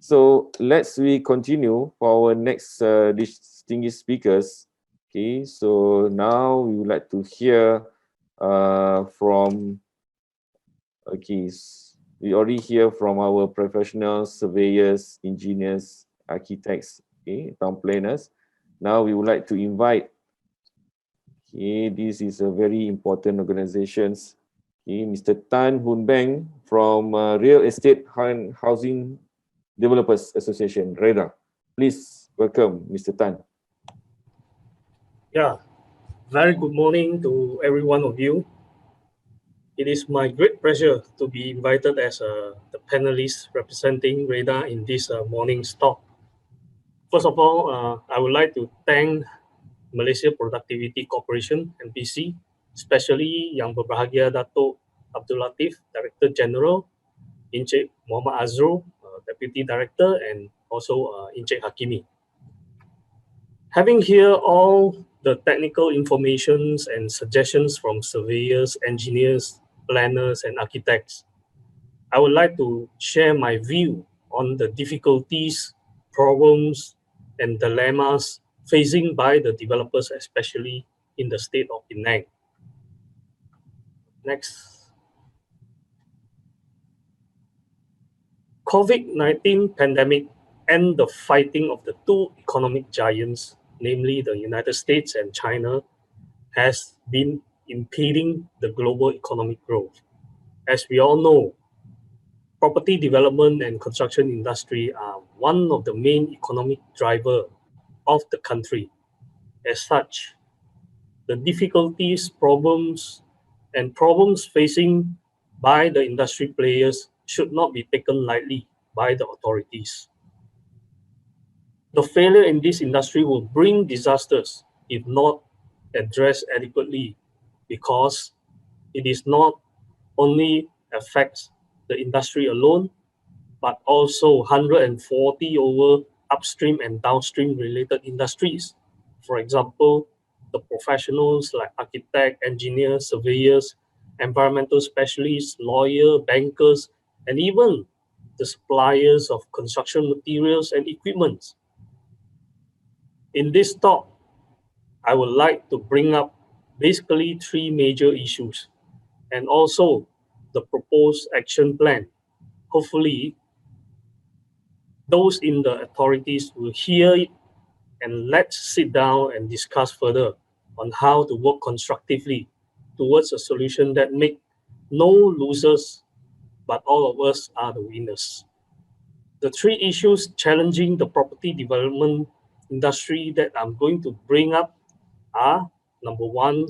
So we continue for our next distinguished speakers. Okay, so now we would like to hear from, okay, we already hear from our professional surveyors, engineers, architects, okay, town planners. Now we would like to invite, okay, this is a very important organizations, okay, Mr. Tan Hun Beng from Real Estate Housing Developers Association, REHDA. Please welcome Mr. Tan. Yeah, very good morning to every one of you. It is my great pleasure to be invited as the panelist representing REHDA in this morning's talk. First of all, I would like to thank Malaysia Productivity Corporation, MPC, especially Yang Berbahagia Dato' Abdul Latif, Director General, Encik Mohamad Azrol, Deputy Director, and also Encik Hakimi. Having here all the technical informations and suggestions from surveyors, engineers, planners, and architects, I would like to share my view on the difficulties, problems, and dilemmas facing by the developers, especially in the state of Penang. Next. COVID-19 pandemic and the fighting of the two economic giants, namely the United States and China, has been impeding the global economic growth. As we all know, property development and construction industry are one of the main economic drivers of the country. As such, the difficulties, problems facing by the industry players should not be taken lightly by the authorities. The failure in this industry will bring disasters if not addressed adequately, because it is not only affects the industry alone, but also 140 over upstream and downstream related industries. For example, the professionals like architect, engineers, surveyors, environmental specialists, lawyers, bankers, and even the suppliers of construction materials and equipment. In this talk, I would like to bring up basically three major issues and also the proposed action plan. Hopefully, those in the authorities will hear it, and let's sit down and discuss further on how to work constructively towards a solution that make no losers, but all of us are the winners. The three issues challenging the property development industry that I'm going to bring up are: number one,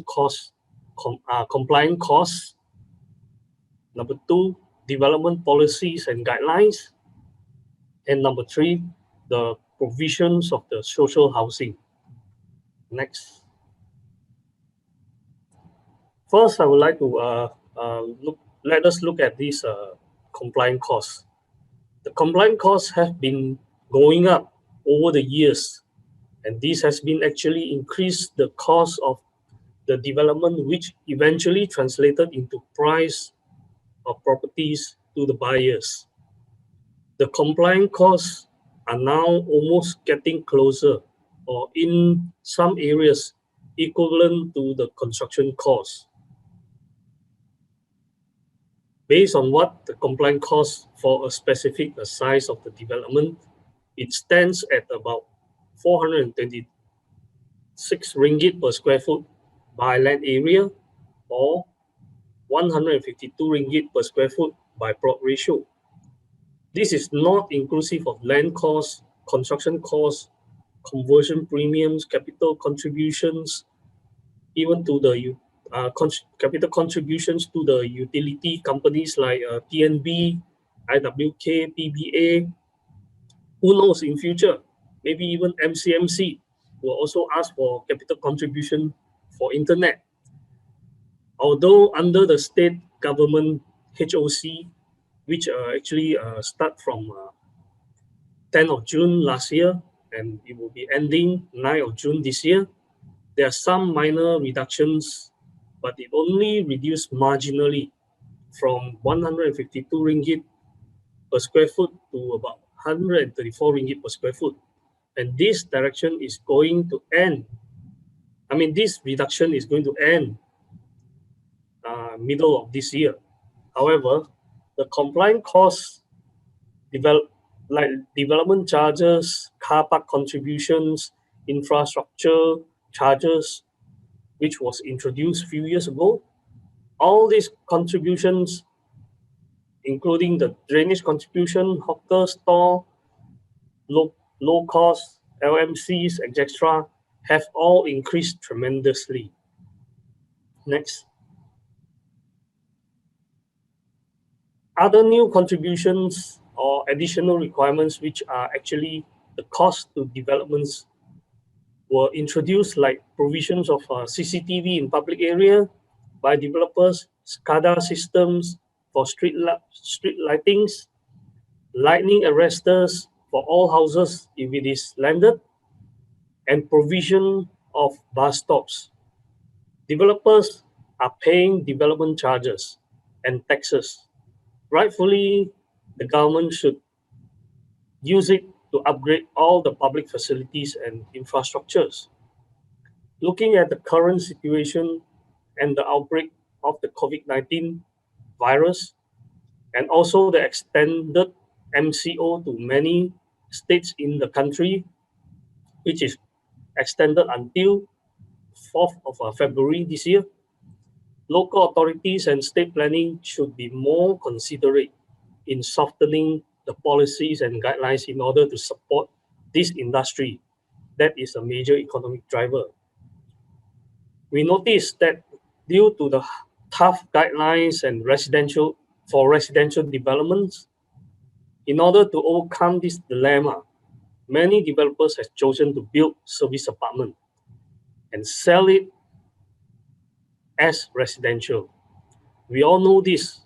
compliant costs; number two, development policies and guidelines; and number three, the provisions of the social housing. Next. First, I would like to let us look at these compliant costs. The compliant costs have been going up over the years, and this has been actually increased the cost of the development, which eventually translated into price of properties to the buyers. The compliant costs are now almost getting closer, or in some areas equivalent to the construction costs. Based on what the compliant cost for a specific size of the development, it stands at about 426 ringgit per square foot by land area, or 152 ringgit per square foot by plot ratio. This is not inclusive of land costs, construction costs, conversion premiums, capital contributions, even to the capital contributions to the utility companies like PNB, IWK, PBA. Who knows in future, maybe even MCMC will also ask for capital contribution for internet. Although under the state government HOC, which actually start from 10th of June last year, and it will be ending 9th of June this year, there are some minor reductions, but it only reduced marginally from 152 ringgit per square foot to about 134 ringgit per square foot. And this direction is going to end. I mean, this reduction is going to end middle of this year. However, the compliant costs, like development charges, car park contributions, infrastructure charges, which was introduced a few years ago, all these contributions, including the drainage contribution, hawker store, low cost, LMCs, etc., have all increased tremendously. Next. Other new contributions or additional requirements which are actually the cost to developments were introduced, like provisions of CCTV in public area by developers, SCADA systems for street lightings, lightning arresters for all houses if it is landed, and provision of bus stops. Developers are paying development charges and taxes. Rightfully, the government should use it to upgrade all the public facilities and infrastructures. Looking at the current situation and the outbreak of the COVID-19 virus, and also the extended MCO to many states in the country, which is extended until 4th of February this year, local authorities and state planning should be more considerate in softening the policies and guidelines in order to support this industry that is a major economic driver. We noticed that due to the tough guidelines and residential developments, in order to overcome this dilemma, many developers have chosen to build service apartment and sell it as residential. We all know this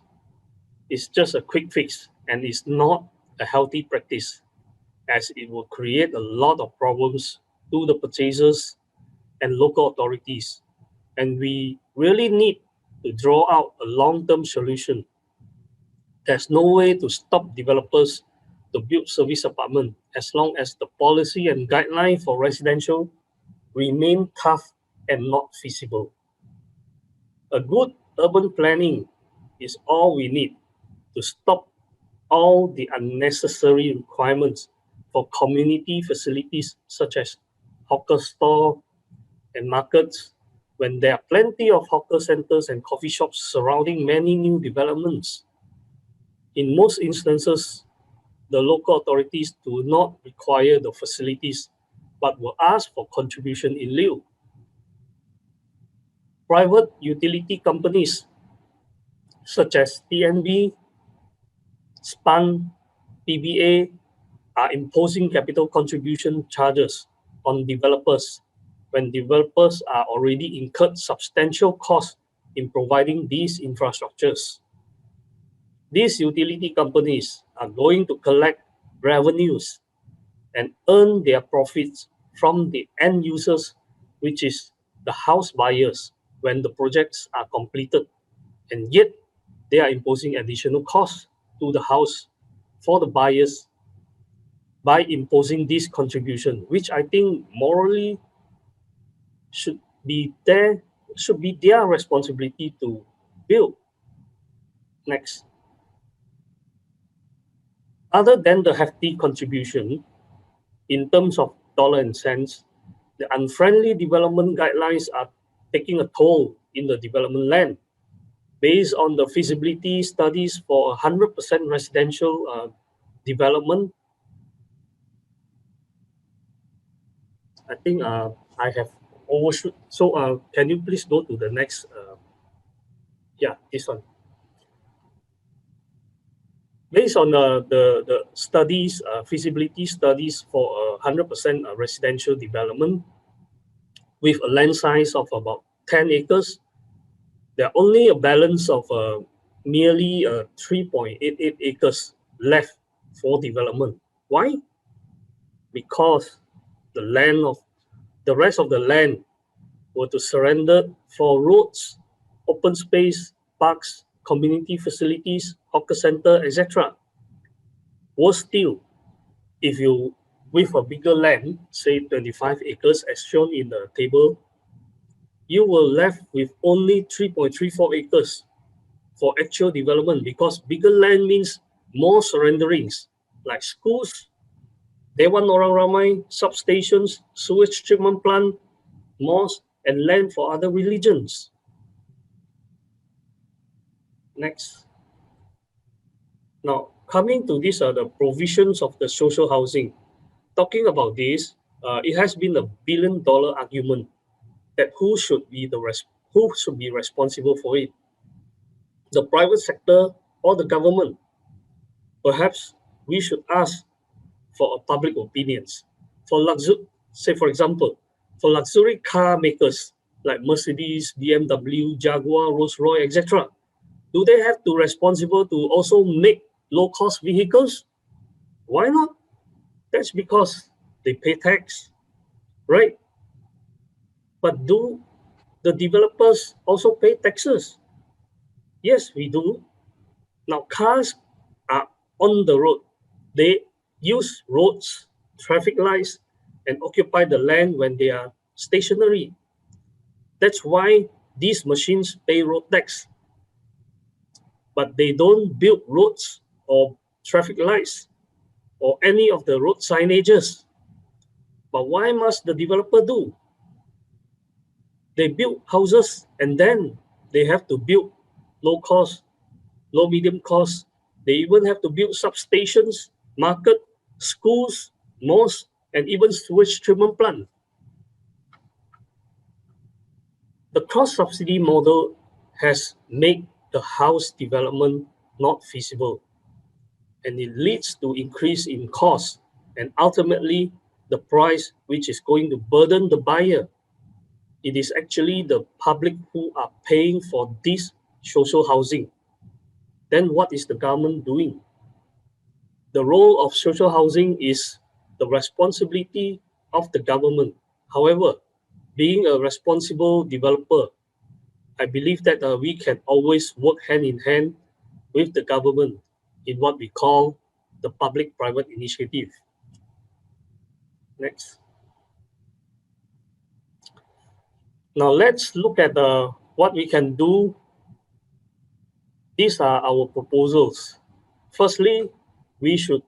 is just a quick fix and is not a healthy practice, as it will create a lot of problems to the purchasers and local authorities. And we really need to draw out a long-term solution. There's no way to stop developers to build service apartment as long as the policy and guideline for residential remain tough and not feasible. A good urban planning is all we need to stop all the unnecessary requirements for community facilities such as hawker store and markets, when there are plenty of hawker centers and coffee shops surrounding many new developments. In most instances, the local authorities do not require the facilities, but will ask for contribution in lieu. Private utility companies such as TNB, SPAN, PBA are imposing capital contribution charges on developers when developers are already incurred substantial costs in providing these infrastructures. These utility companies are going to collect revenues and earn their profits from the end users, which is the house buyers, when the projects are completed, and yet they are imposing additional costs to the house for the buyers by imposing this contribution, which I think morally should be their responsibility to build. Next. Other than the hefty contribution, in terms of dollar and cents, the unfriendly development guidelines are taking a toll in the development land. Based on the feasibility studies for 100% residential development, I think I have overshoot. So can you please go to the next? Yeah, this one. Based on the studies, feasibility studies for 100% residential development with a land size of about 10 acres, there are only a balance of merely 3.88 acres left for development. Why? Because the rest of the land were to surrender for roads, open space, parks, community facilities, hawker center, etc. Worse still, if you, with a bigger land, say 25 acres as shown in the table, you will left with only 3.34 acres for actual development, because bigger land means more surrenderings, like schools, Dewan Orang Ramai, substations, sewage treatment plant, mosques, and land for other religions. Next. Now, coming to these are the provisions of the social housing. Talking about this, it has been a billion-dollar argument that who should be responsible for it, the private sector or the government. Perhaps we should ask for a public opinions. Say for example, for luxury car makers like Mercedes, BMW, Jaguar, Rolls-Royce, etc., do they have to responsible to also make low-cost vehicles? Why not? That's because they pay tax, right? But do the developers also pay taxes? Yes, we do. Now, cars are on the road. They use roads, traffic lights, and occupy the land when they are stationary. That's why these machines pay road tax. But they don't build roads or traffic lights or any of the road signages. But why must the developer do? They build houses and then they have to build low cost, low medium cost. They even have to build substations, market, schools, mosques, and even sewage treatment plant. The cross-subsidy model has made the house development not feasible, and it leads to increase in cost and ultimately the price, which is going to burden the buyer. It is actually the public who are paying for this social housing. Then what is the government doing? The role of social housing is the responsibility of the government. However, being a responsible developer, I believe that we can always work hand in hand with the government in what we call the public-private initiative. Next. Now let's look at what we can do. These are our proposals. Firstly, we should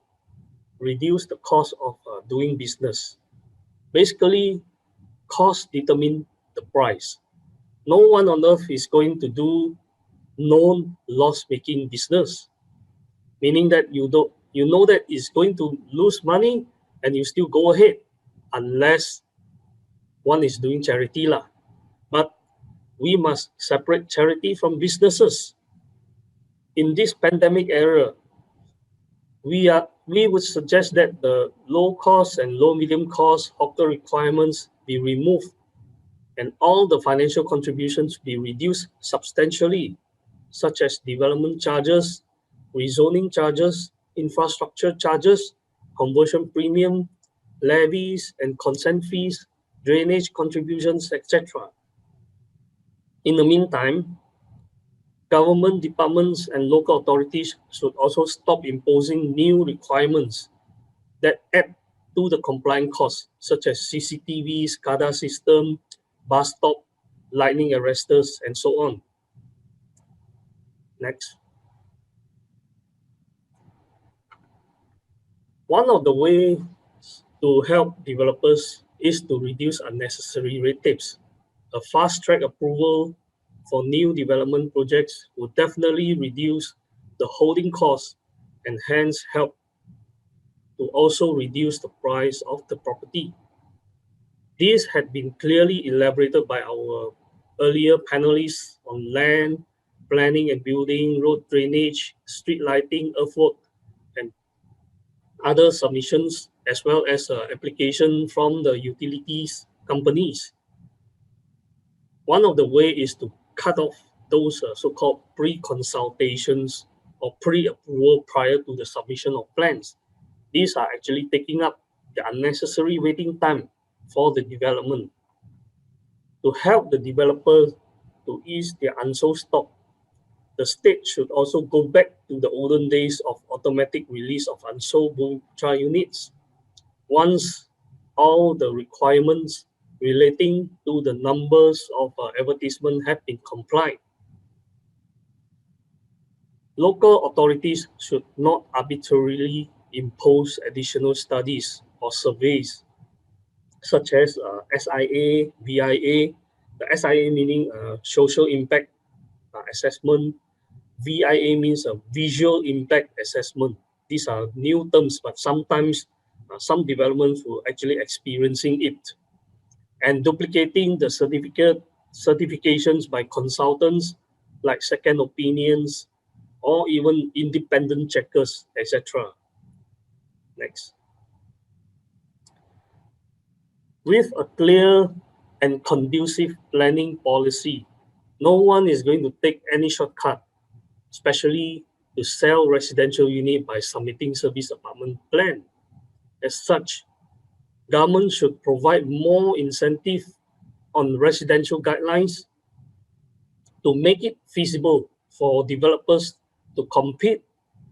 reduce the cost of doing business. Basically, cost determine the price. No one on earth is going to do non-loss-making business, meaning that you know that it's going to lose money and you still go ahead, unless one is doing charity lah. But we must separate charity from businesses. In this pandemic era, we would suggest that the low cost and low medium cost hawker requirements be removed and all the financial contributions be reduced substantially, such as development charges, rezoning charges, infrastructure charges, conversion premium, levies and consent fees, drainage contributions, etc. In the meantime, government departments and local authorities should also stop imposing new requirements that add to the compliance costs, such as CCTV, SCADA system, bus stop, lightning arresters, and so on. Next. One of the ways to help developers is to reduce unnecessary red tapes. A fast-track approval for new development projects would definitely reduce the holding costs and hence help to also reduce the price of the property. This had been clearly elaborated by our earlier panelists on land, planning and building, road drainage, street lighting, earthwork, and other submissions, as well as application from the utilities companies. One of the ways is to cut off those so-called pre-consultations or pre-approval prior to the submission of plans. These are actually taking up the unnecessary waiting time for the development. To help the developers to ease their unsold stock, the state should also go back to the olden days of automatic release of unsold Bumcha units. once all the requirements relating to the numbers of advertisement have been complied, local authorities should not arbitrarily impose additional studies or surveys such as SIA, VIA, the SIA meaning social impact assessment, VIA means a visual impact assessment. These are new terms, but sometimes some developments will actually experiencing it. And duplicating the certifications by consultants like second opinions or even independent checkers, etc. Next. With a clear and conducive planning policy, no one is going to take any shortcut, especially to sell residential unit by submitting service apartment plan. As such, government should provide more incentive on residential guidelines to make it feasible for developers to compete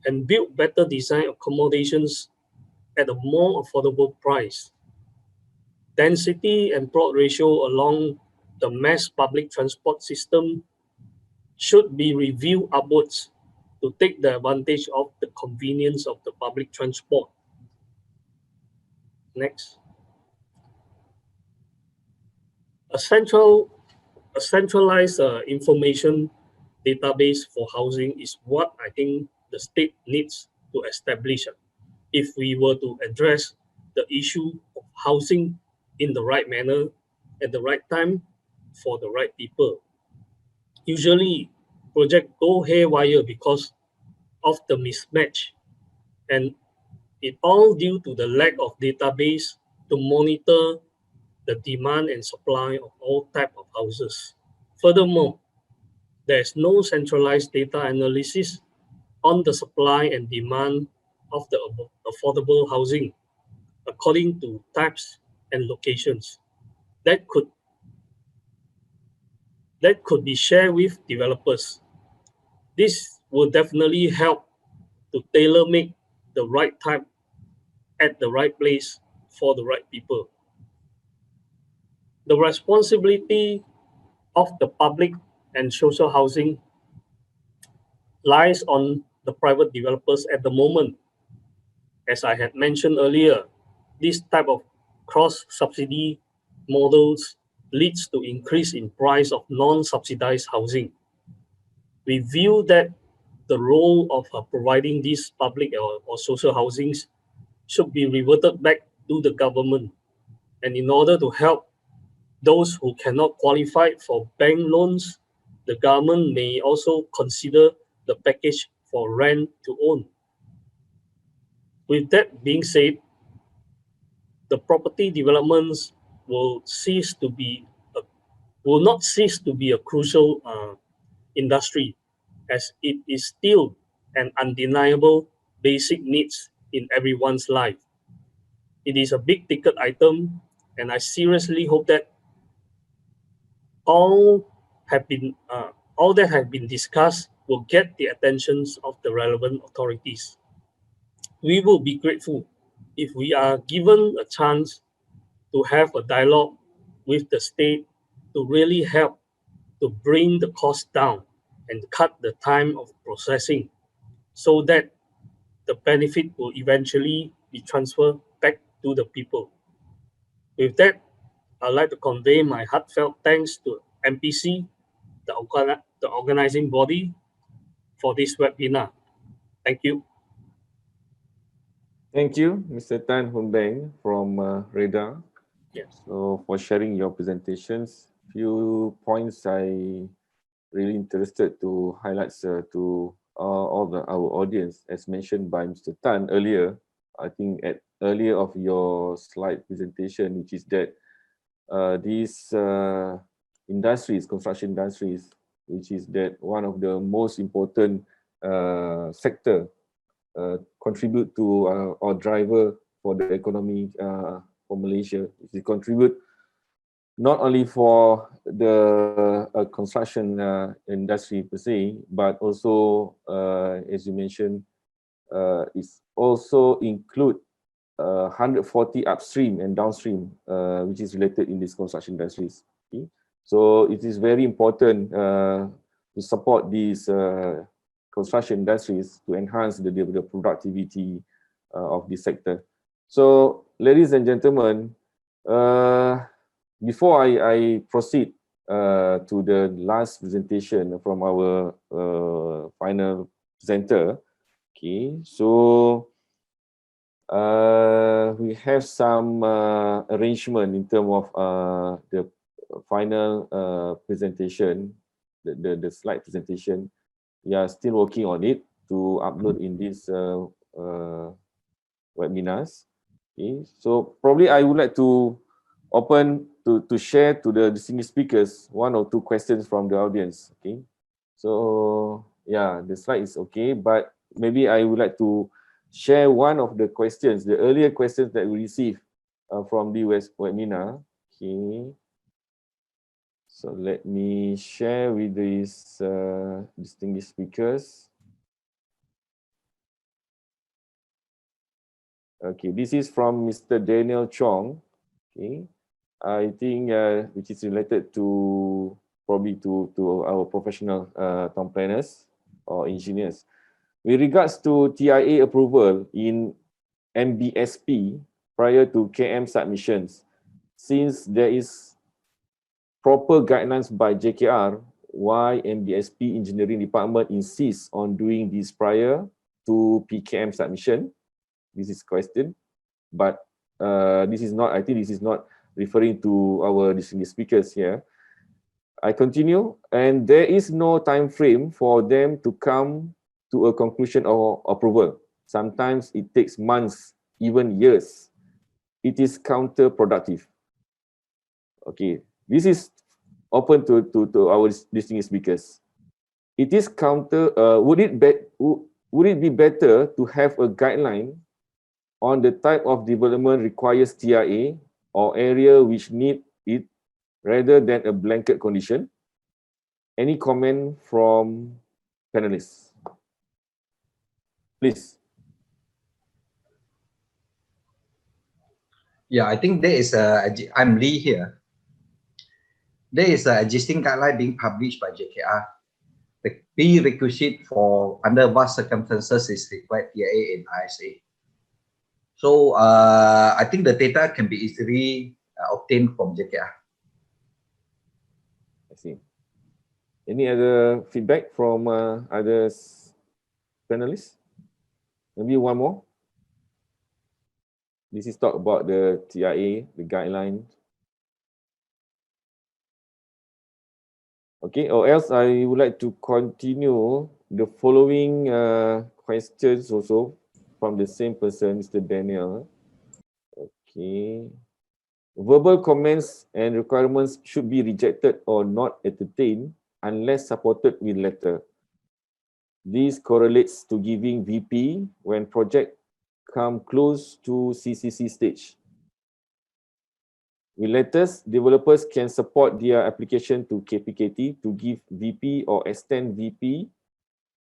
and build better design accommodations at a more affordable price. Density and plot ratio along the mass public transport system should be reviewed upwards to take the advantage of the convenience of the public transport. Next. A centralized information database for housing is what I think the state needs to establish if we were to address the issue of housing in the right manner, at the right time, for the right people. Usually, projects go haywire because of the mismatch, and it all due to the lack of database to monitor the demand and supply of all type of houses. Furthermore, there is no centralized data analysis on the supply and demand of the affordable housing according to types and locations that could be shared with developers. This will definitely help to tailor make the right type at the right place for the right people. The responsibility of the public and social housing lies on the private developers at the moment. As I had mentioned earlier, this type of cross-subsidy models leads to increase in price of non-subsidized housing. We view that the role of providing these public or social housings should be reverted back to the government. And in order to help those who cannot qualify for bank loans, the government may also consider the package for rent to own. With that being said, the property developments will not cease to be a crucial industry, as it is still an undeniable basic needs in everyone's life. It is a big ticket item, and I seriously hope that all that have been discussed will get the attentions of the relevant authorities. We will be grateful if we are given a chance to have a dialogue with the state to really help to bring the cost down and cut the time of processing so that the benefit will eventually be transferred back to the people. With that, I'd like to convey my heartfelt thanks to MPC, the organizing body, for this webinar. Thank you. Thank you, Mr. Tan Hun Beng from REHDA. Yes. So for sharing your presentations. Few points I really interested to highlight to all our audience, as mentioned by Mr. Tan earlier. I think at earlier of your slide presentation, which is that these industries, construction industries, which is that one of the most important sector contribute to or driver for the economy for Malaysia. It contribute not only for the construction industry per se, but also, as you mentioned, it's also include 140 upstream and downstream, which is related in these construction industries. Okay? So it is very important to support these construction industries to enhance the productivity of this sector. So, ladies and gentlemen, before I proceed to the last presentation from our final presenter, okay, so we have some arrangement in terms of the final presentation, the slide presentation. We are still working on it to upload in this webinars. Okay, so probably I would like to open to share to the distinguished speakers 1 or 2 questions from the audience. Okay, so yeah, the slide is okay, but maybe I would like to share one of the questions, the earlier questions that we received from the webinar. Okay, so let me share with these distinguished speakers. Okay, this is from Mr. Daniel Chong. Okay, I think which is related to probably to our professional town planners or engineers. With regards to TIA approval in MBSP prior to KM submissions, since there is proper guidelines by JKR, why MBSP Engineering Department insists on doing this prior to PKM submission? This is question, but this is not, I think this is not referring to our distinguished speakers here. I continue, and there is no time frame for them to come to a conclusion or approval. Sometimes it takes months, even years. It is counterproductive. Okay, this is open to our distinguished speakers. It is would it be better to have a guideline on the type of development requires TIA or area which need it rather than a blanket condition? Any comment from panelists? Please. Yeah, I think there is I'm Lee here. There is an existing guideline being published by JKR. The prerequisite for under what circumstances is required TIA in ISA. So I think the data can be easily obtained from JKR. I see. Any other feedback from other panelists? Maybe one more. This is talk about the TIA, the guideline. Okay, or else I would like to continue the following questions also from the same person, Mr. Daniel. Okay. Verbal comments and requirements should be rejected or not entertained unless supported with letter. This correlates to giving VP when project come close to CCC stage. With letters, developers can support their application to KPKT to give VP or extend VP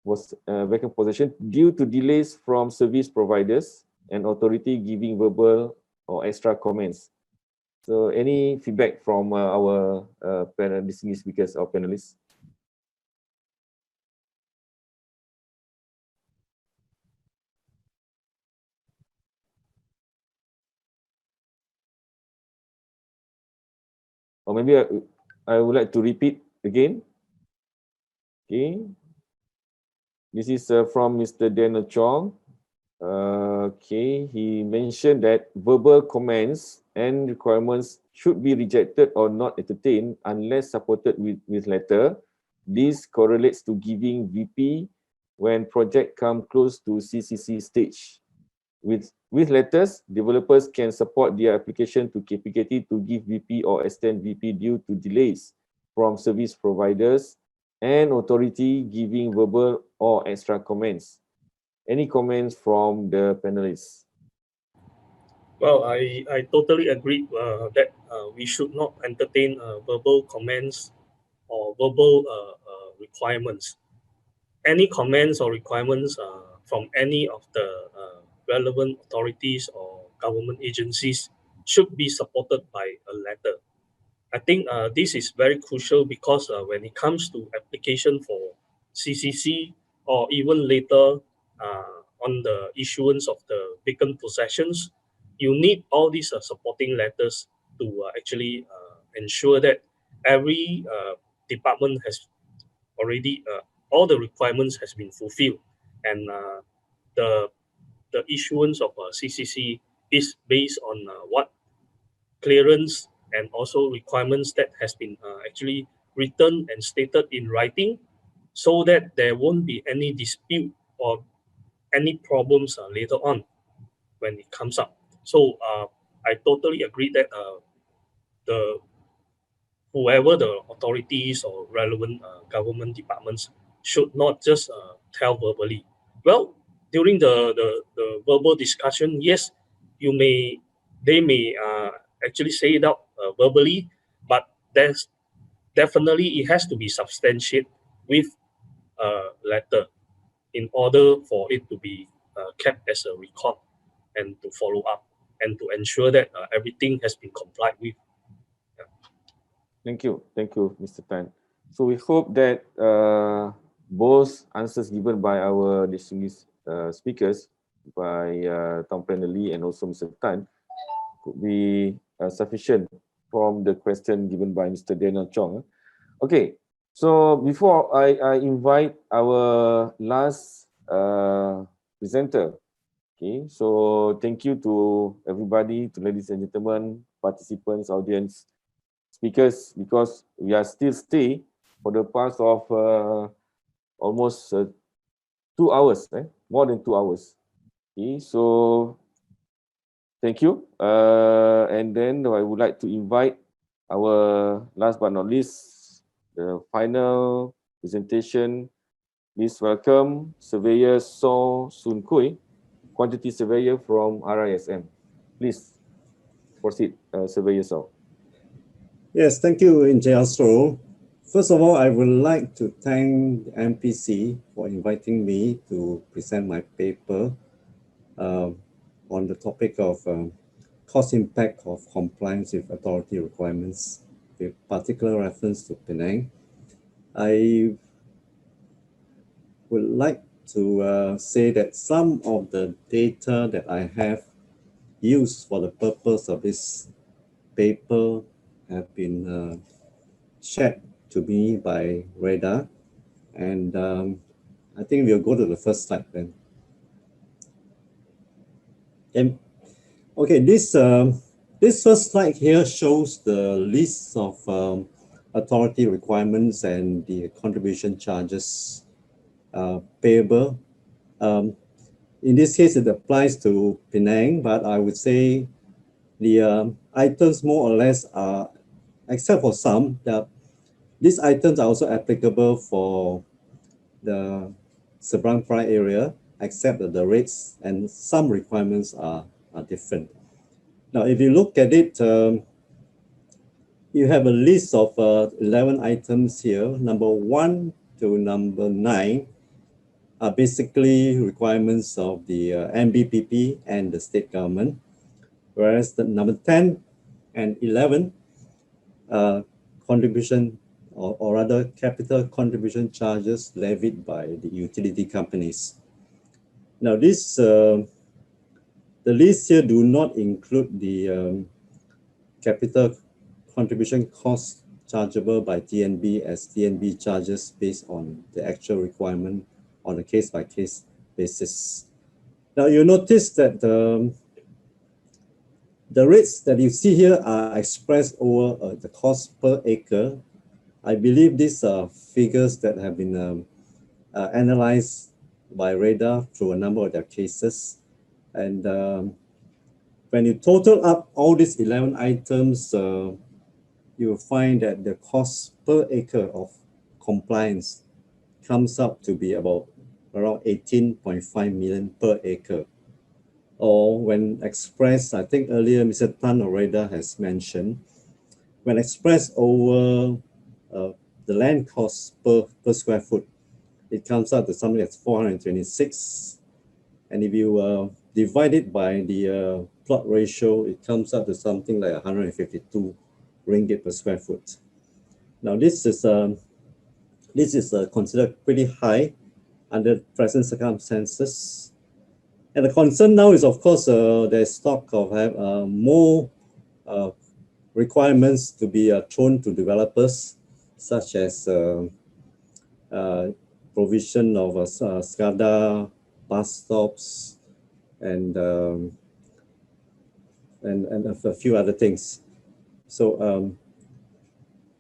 was vacant possession due to delays from service providers and authority giving verbal or extra comments. So any feedback from our distinguished speakers or panelists? Or maybe I would like to repeat again. Okay. This is from Mr. Daniel Chong. Okay, he mentioned that verbal comments and requirements should be rejected or not entertained unless supported with letter. This correlates to giving VP when project come close to CCC stage. With letters, developers can support their application to KPKT to give VP or extend VP due to delays from service providers and authority giving verbal or extra comments. Any comments from the panelists? Well, I totally agree that we should not entertain verbal comments or verbal requirements. Any comments or requirements from any of the relevant authorities or government agencies should be supported by a letter. I think this is very crucial because when it comes to application for CCC or even later on the issuance of the vacant possessions, you need all these supporting letters to actually ensure that every department has already all the requirements has been fulfilled, and the issuance of CCC is based on what clearance and also requirements that has been actually written and stated in writing, so that there won't be any dispute or any problems later on when it comes up. So I totally agree that the whoever the authorities or relevant government departments should not just tell verbally. Well, during the verbal discussion, yes, they may actually say it out verbally, but there's definitely it has to be substantiated with a letter in order for it to be kept as a record and to follow up and to ensure that everything has been complied with. Thank you, Mr. Tan. So we hope that both answers given by our distinguished speakers, by Tom Lee and also Mr. Tan, could be sufficient from the question given by Mr. Daniel Chong. Okay, so before I invite our last presenter, okay, so thank you to everybody, to ladies and gentlemen, participants, audience, speakers, because we are still stay for the past of almost 2 hours, more than 2 hours. Okay, so thank you. And then I would like to invite our last but not least, the final presentation. Please welcome Surveyor Saw Soon Kooi, Quantity Surveyor from RISM. Please proceed, Surveyor Saw. Yes, thank you, Azrol. First of all, I would like to thank MPC for inviting me to present my paper on the topic of cost impact of compliance with authority requirements, with particular reference to Penang. I would like to say that some of the data that I have used for the purpose of this paper have been shared to me by REHDA, and I think we'll go to the first slide then. And okay, this first slide here shows the list of authority requirements and the contribution charges payable. In this case, it applies to Penang, but I would say the items more or less are, except for some, these items are also applicable for the Seberang Perai area, except that the rates and some requirements are different. Now, if you look at it, you have a list of 11 items here. Number 1 to number 9 are basically requirements of the MBPP and the state government, whereas the number 10 and 11 contribution or rather capital contribution charges levied by the utility companies. Now this, the list here do not include the capital contribution costs chargeable by TNB, as TNB charges based on the actual requirement on a case-by-case basis. Now you notice that the rates that you see here are expressed over the cost per acre. I believe these are figures that have been analyzed by REHDA through a number of their cases. And when you total up all these 11 items, you will find that the cost per acre of compliance comes up to be about around 18.5 million per acre. Or when expressed, I think earlier Mr. Tan or REHDA has mentioned, when expressed over the land cost per square foot, it comes out to something that's 426. And if you divided by the plot ratio, it comes up to something like 152 ringgit per square foot. Now this is considered pretty high under present circumstances. And the concern now is, of course, there's talk of more requirements to be thrown to developers, such as provision of SCADA, bus stops, and a few other things. So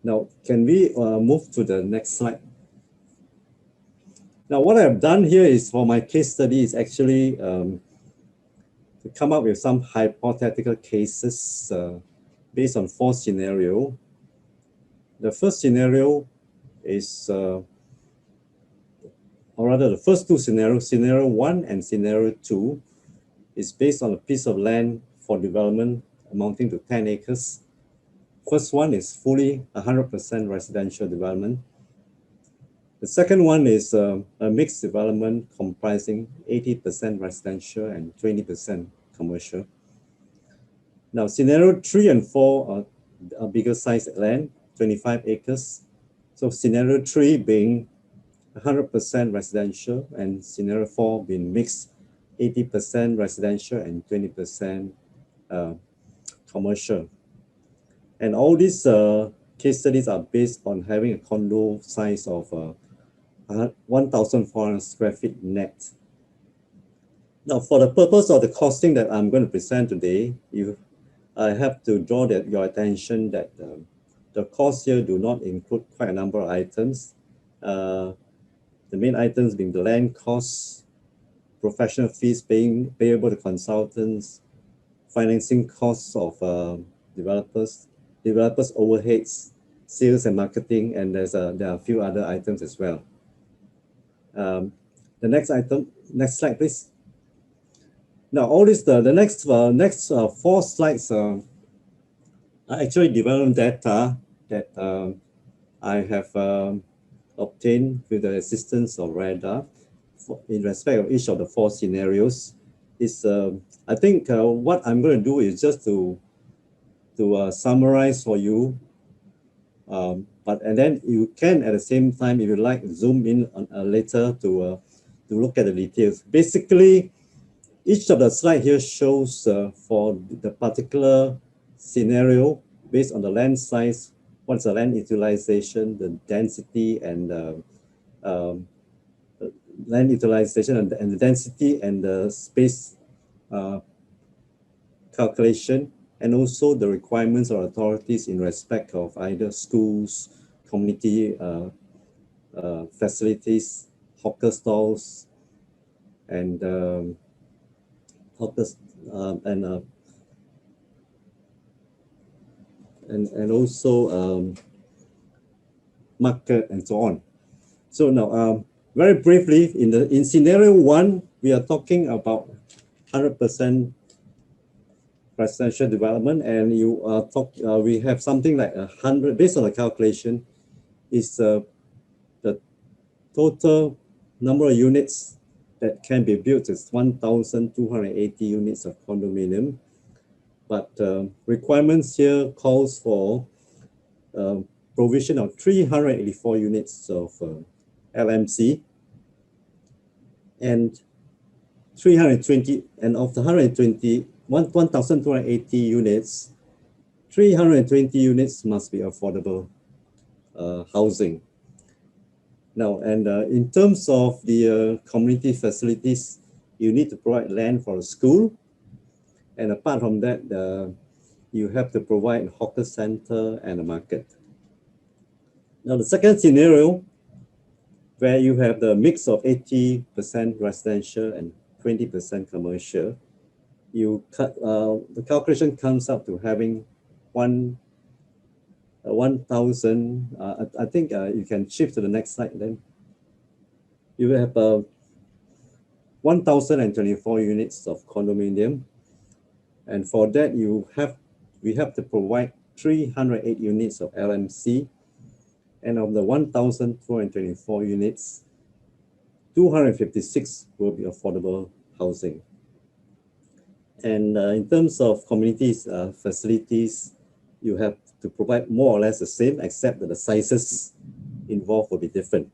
now, can we move to the next slide? Now, what I've done here is, for my case study, is actually to come up with some hypothetical cases based on 4 scenarios. The first scenario is, or rather the first 2 scenarios, scenario 1 and scenario 2, is based on a piece of land for development amounting to 10 acres. First one is fully 100% residential development. The second one is a mixed development comprising 80% residential and 20% commercial. Now, scenario 3 and 4 are bigger size land, 25 acres. So scenario 3 being 100% residential, and scenario 4 being mixed, 80% residential and 20% commercial. And all these case studies are based on having a condo size of 1,400 square feet net. Now, for the purpose of the costing that I'm going to present today, I have to draw your attention that the costs here do not include quite a number of items. The main items being the land costs, professional fees payable to consultants, financing costs of developers overheads, sales and marketing, and there are a few other items as well. The next slide, please. Now, all this, the next 4 slides are actually development data that I have obtained with the assistance of REHDA in respect of each of the 4 scenarios. I think what I'm going to do is just to summarize for you, and then you can at the same time, if you like, zoom in later to look at the details. Basically, each of the slide here shows for the particular scenario based on the land size, what's the land utilization, the density, and land utilization and the density and the space calculation, and also the requirements of authorities in respect of either schools, community facilities, hawker stalls, and and also market and so on. So now, very briefly, in scenario 1, we are talking about 100% residential development, and we have something like 100, based on the calculation, is the total number of units that can be built is 1,280 units of condominium. But requirements here calls for provision of 384 units of LMC, and 320, and of the 1,280 units, 320 units must be affordable housing. Now, and in terms of the community facilities, you need to provide land for a school, and apart from that, you have to provide a hawker center and a market. Now, the second scenario, where you have the mix of 80% residential and 20% commercial, the calculation comes up to having 1,000. I think you can shift to the next slide. Then you have 1,024 units of condominium, and for that we have to provide 308 units of LMC, and of the 1,224 units, 256 will be affordable housing. And in terms of communities facilities, you have to provide more or less the same, except that the sizes involved will be different.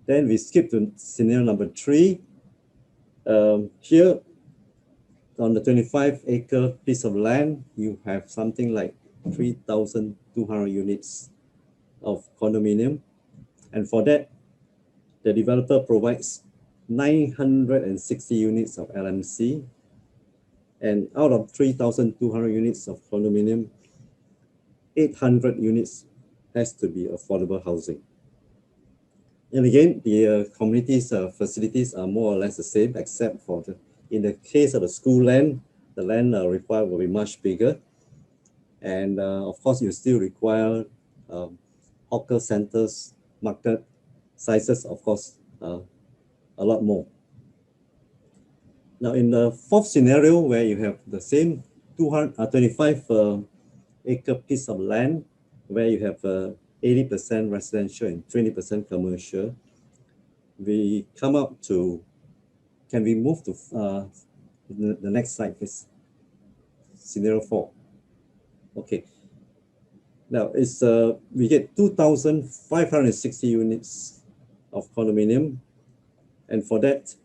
Then we skip to scenario number 3. Here, on the 25-acre piece of land, you have something like 3,200 units of condominium. And for that, the developer provides 960 units of LMC. And out of 3,200 units of condominium, 800 units has to be affordable housing. And again, the communities facilities are more or less the same, except for in the case of the school land, the land required will be much bigger. And of course, you still require hawker centers, market sizes, of course, a lot more. Now, in the 4th scenario, where you have the same 25-acre piece of land, where you have 80% residential and 20% commercial, we come up to, can we move to the next slide, please? Scenario 4. Okay. Now, it's we get 2,560 units of condominium, and for that,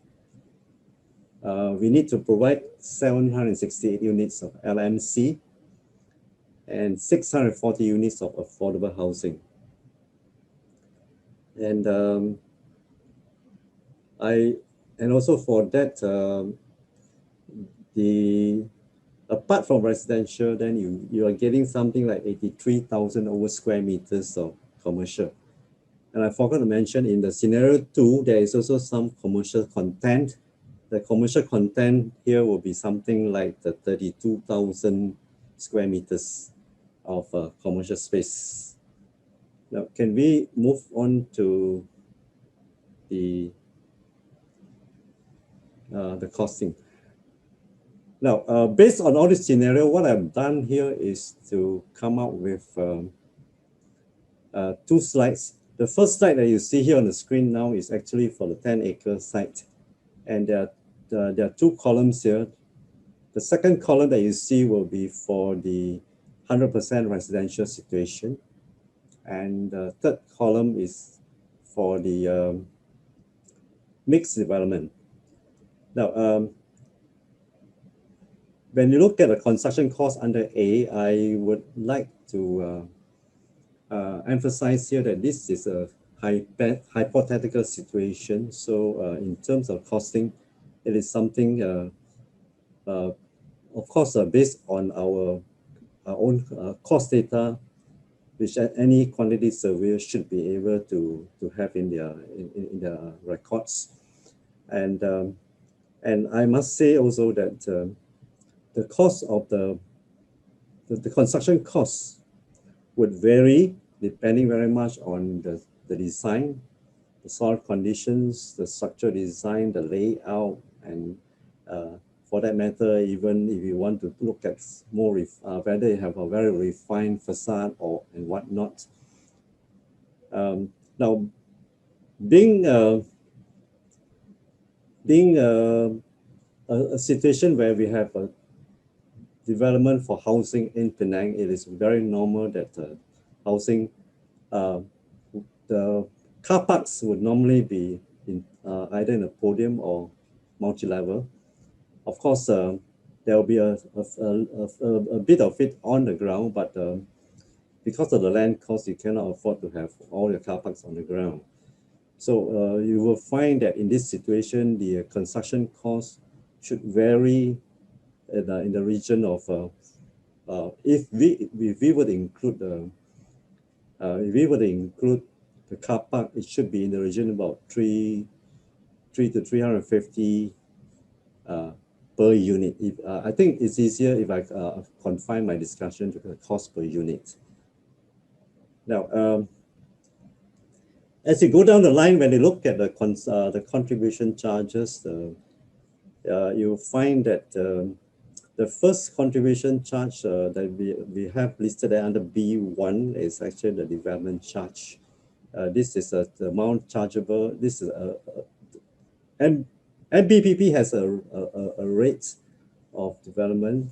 we need to provide 768 units of LMC and 640 units of affordable housing. And also for that, apart from residential, then you are getting something like 83,000 over square meters of commercial. And I forgot to mention, in the scenario 2, there is also some commercial content. The commercial content here will be something like the 32,000 square meters of commercial space. Now, can we move on to the costing? Now, based on all this scenario, what I've done here is to come up with 2 slides. The first slide that you see here on the screen now is actually for the 10-acre site. And there are 2 columns here. The second column that you see will be for the 100% residential situation. And the third column is for the mixed development. Now, when you look at the construction cost under A, I would like to emphasize here that this is a hypothetical situation. So in terms of costing, it is something, of course, based on our own cost data, which any quantity surveyor should be able to have in their records. And I must say also that the cost of the construction costs would vary depending very much on the design, the soil conditions, the structural design, the layout, and for that matter, even if you want to look at more, whether you have a very refined facade and whatnot. Now, being a situation where we have a development for housing in Penang, it is very normal that housing, the car parks would normally be either in a podium or multi-level. Of course, there will be a bit of it on the ground, but because of the land cost, you cannot afford to have all your car parks on the ground. So you will find that in this situation, the construction cost should vary in the region of if we would include the car park, it should be in the region about 3 to 350 per unit. I think it's easier if I confine my discussion to the cost per unit. Now, as you go down the line, when you look at the contribution charges, you'll find that the first contribution charge that we have listed under B1 is actually the development charge. This is the amount chargeable. This is MBPP has a rate of development,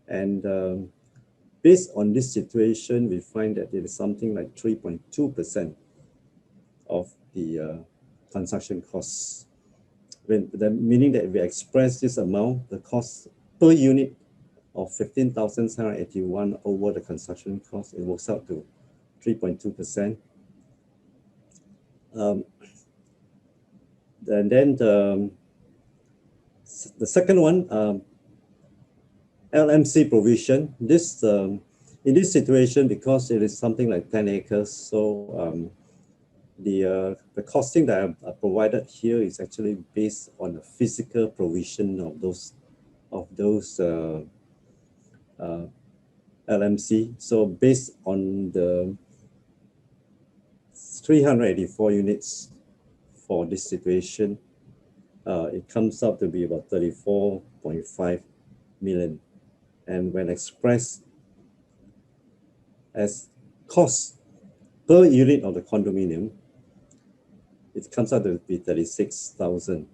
and based on this situation, we find that it is something like 3.2% of the construction costs. Meaning that if we express this amount, the cost per unit of 15,781 over the construction cost, it works out to 3.2%. And then the second one, LMC provision. This in this situation, because it is something like 10 acres, so the costing that I provided here is actually based on the physical provision of those LMC. So based on the 384 units for this situation, it comes up to be about 34.5 million. And when expressed as cost per unit of the condominium, it comes out to be 36,000.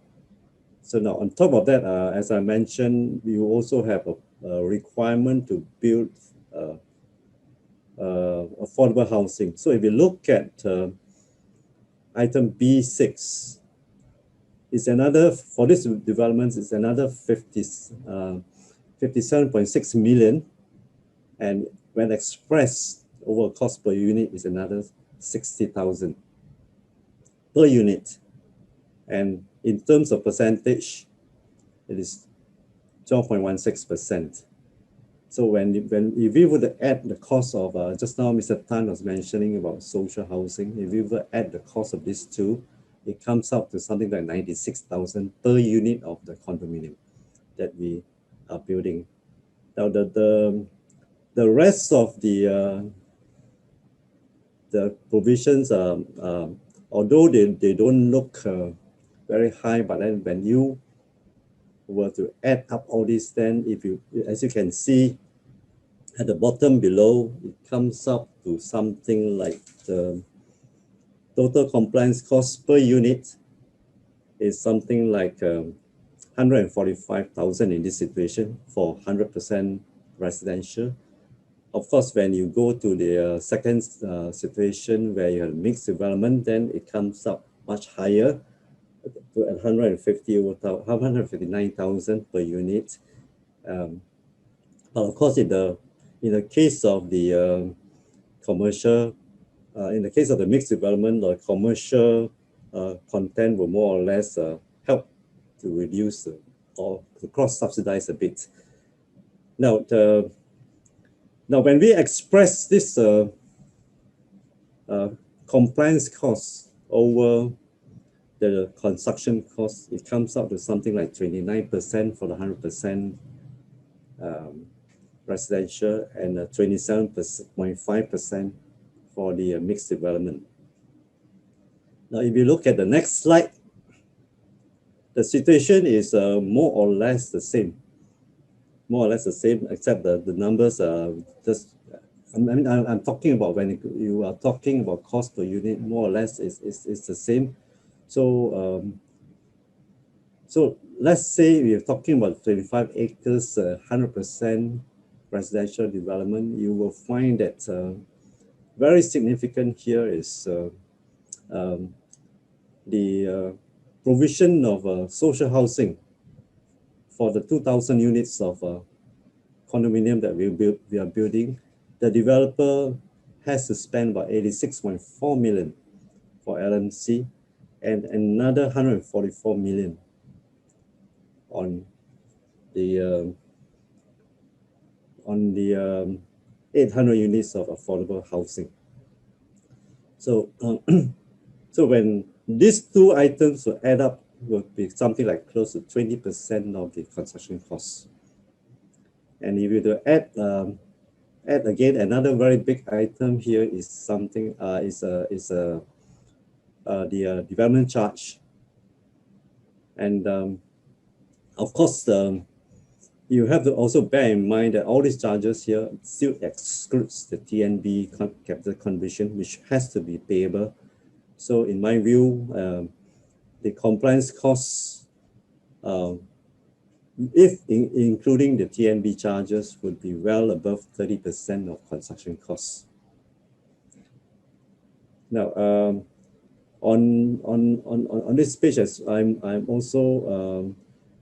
So now on top of that, as I mentioned, you also have a requirement to build affordable housing. So if you look at item B6, it's another, for this development, it's another 57.6 million. And when expressed over cost per unit is another 60,000 per unit. And in terms of percentage, it is 12.16%. So if we were to add the cost of, just now Mr. Tan was mentioning about social housing, if we were to add the cost of these two, it comes up to something like 96,000 per unit of the condominium that we are building. Now the rest of the provisions, although they don't look very high, but then when you were to add up all this, then if you, as you can see at the bottom below, it comes up to something like the total compliance cost per unit is something like 145,000 in this situation for 100% residential. Of course, when you go to the second situation where you have mixed development, then it comes up much higher to 159,000 per unit. But of course, in the case of the commercial, in the case of the mixed development, the commercial content will more or less help to reduce or to cross-subsidize a bit. Now, when we express this compliance cost over the construction cost, it comes up to something like 29% for the 100% residential and 27.5% for the mixed development. Now, if you look at the next slide, the situation is more or less the same. More or less the same, except the numbers are just, I'm talking about when you are talking about cost per unit, more or less it's the same. So, so let's say we are talking about 25 acres, 100% residential development, you will find that very significant here is the provision of social housing for the 2,000 units of condominium that we are building. The developer has to spend about 86.4 million for LMC and another 144 million on the 800 units of affordable housing. So, so when these two items will add up, will be something like close to 20% of the construction costs. And if you to add again another very big item here is something the development charge, and of course you have to also bear in mind that all these charges here still excludes the TNB capital contribution, which has to be payable. So in my view, the compliance costs including the TNB charges, would be well above 30% of construction costs. Now, on this page, as I'm also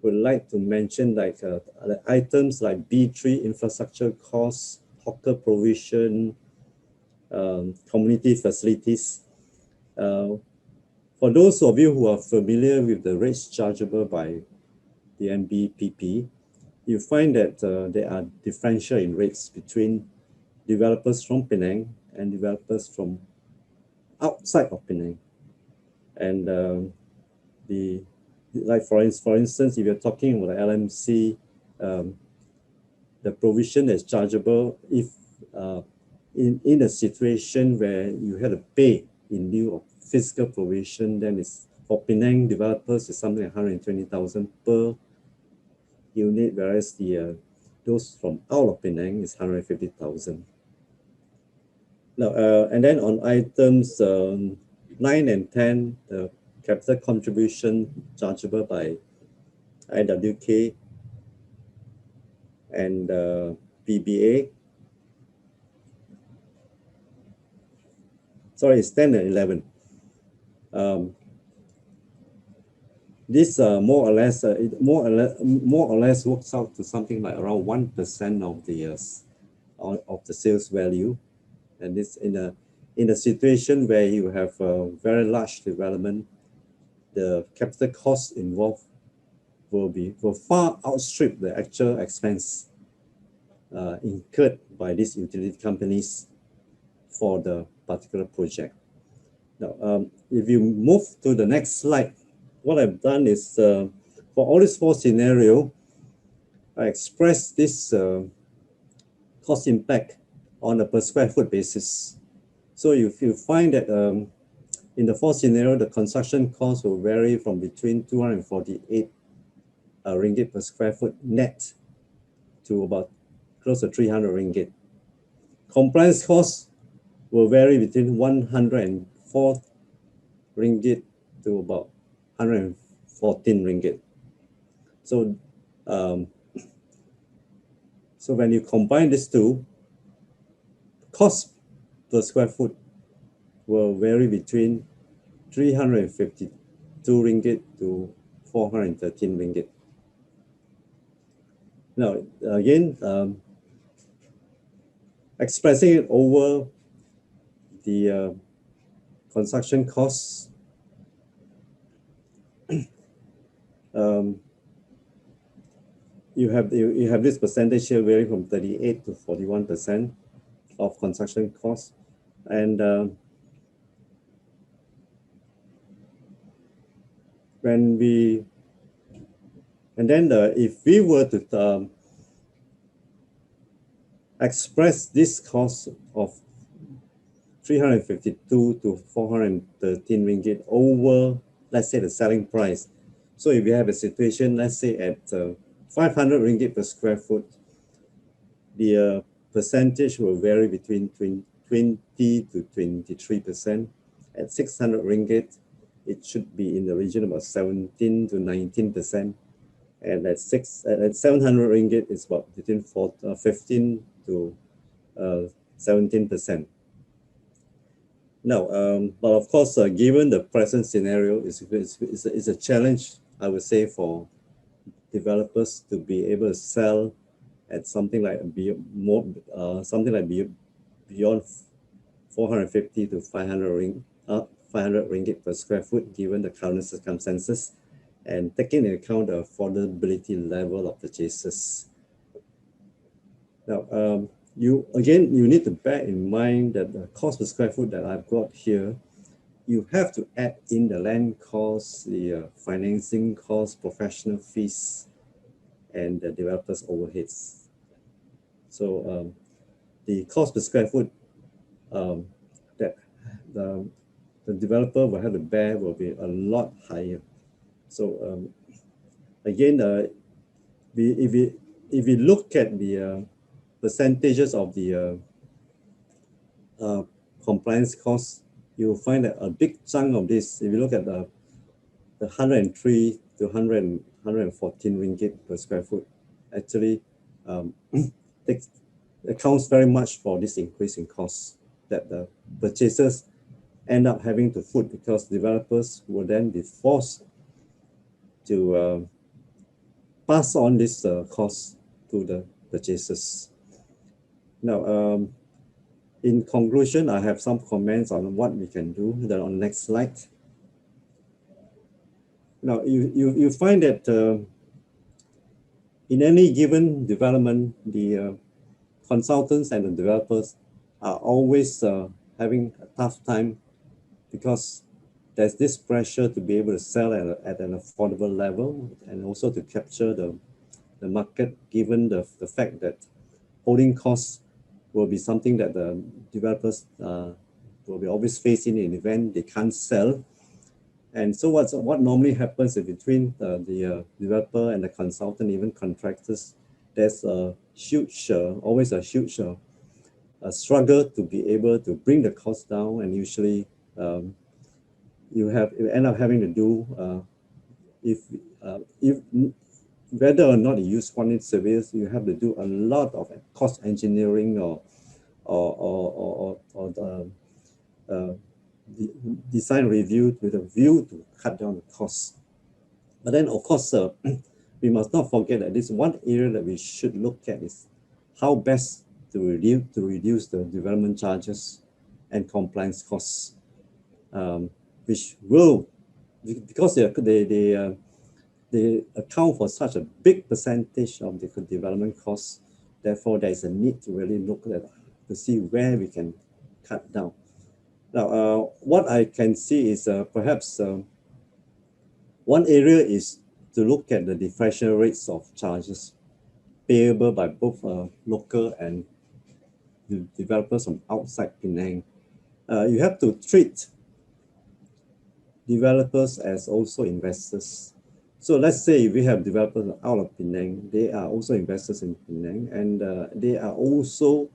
would like to mention items like B3 infrastructure costs, hawker provision, community facilities. For those of you who are familiar with the rates chargeable by the NBPP, you find that there are differential in rates between developers from Penang and developers from outside of Penang. And for instance, if you're talking about the LMC, the provision is chargeable if in a situation where you had to pay in lieu of physical provision, then it's for Penang developers is something like 120,000 per unit, whereas the those from out of Penang is 150,000. Now, and then on items 9 and 10, the capital contribution chargeable by IWK and PBA. Sorry, it's 10 and 11. This more or less works out to something like around 1% of the sales value, and it's in a situation where you have a very large development. The capital costs involved will far outstrip the actual expense incurred by these utility companies for the particular project. Now, if you move to the next slide, what I've done is for all these four scenarios, I express this cost impact on a per square foot basis. So if you find that in the fourth scenario, the construction cost will vary from between 248 ringgit per square foot net to about close to 300 ringgit. Compliance costs will vary between 104 ringgit to about 114 ringgit. So, so when you combine these two, cost per square foot will vary between 352 ringgit to 413 ringgit. Now, again, expressing it over the construction costs, you have this percentage here varying from 38 to 41% of construction costs, and if we were to express this cost of 352 to 413 ringgit over, let's say, the selling price. So if you have a situation, let's say at 500 ringgit per square foot, the percentage will vary between 20 to 23%. At 600 ringgit, it should be in the region of about 17 to 19%. And at 700 ringgit, it's about between 15 to 17%. Now, but of course, given the present scenario, it's a challenge, I would say, for developers to be able to sell at something like beyond 450 to 500 ringgit per square foot, given the current circumstances, and taking into account the affordability level of purchases. Now, you need to bear in mind that the cost per square foot that I've got here, you have to add in the land costs, the financing costs, professional fees, and the developer's overheads. So the cost per square foot that the developer will have to bear will be a lot higher. So again, if we look at the percentages of the compliance costs, you'll find that a big chunk of this, if you look at the 103 to 114 ringgit per square foot actually accounts very much for this increase in costs that the purchasers end up having to foot, because developers will then be forced to pass on this cost to the purchasers. Now, in conclusion, I have some comments on what we can do. Then on the next slide. Now, you find that in any given development, the consultants and the developers are always having a tough time, because there's this pressure to be able to sell at an affordable level, and also to capture the market, given the fact that holding costs will be something that the developers will be always facing in the event they can't sell. And so what normally happens in between the developer and the consultant, even contractors, there's a huge, always a huge a struggle to be able to bring the cost down, and usually you end up having to do if whether or not you use quantity surveys, you have to do a lot of cost engineering or the design review with a view to cut down the costs. But then, of course, we must not forget that this one area that we should look at is how best to reduce the development charges and compliance costs, which will, because they account for such a big percentage of the development costs. Therefore, there is a need to really look at to see where we can cut down. Now, what I can see is perhaps one area is to look at the differential rates of charges payable by both local and developers from outside Penang. You have to treat developers as also investors. So let's say we have developers out of Penang, they are also investors in Penang, and they are also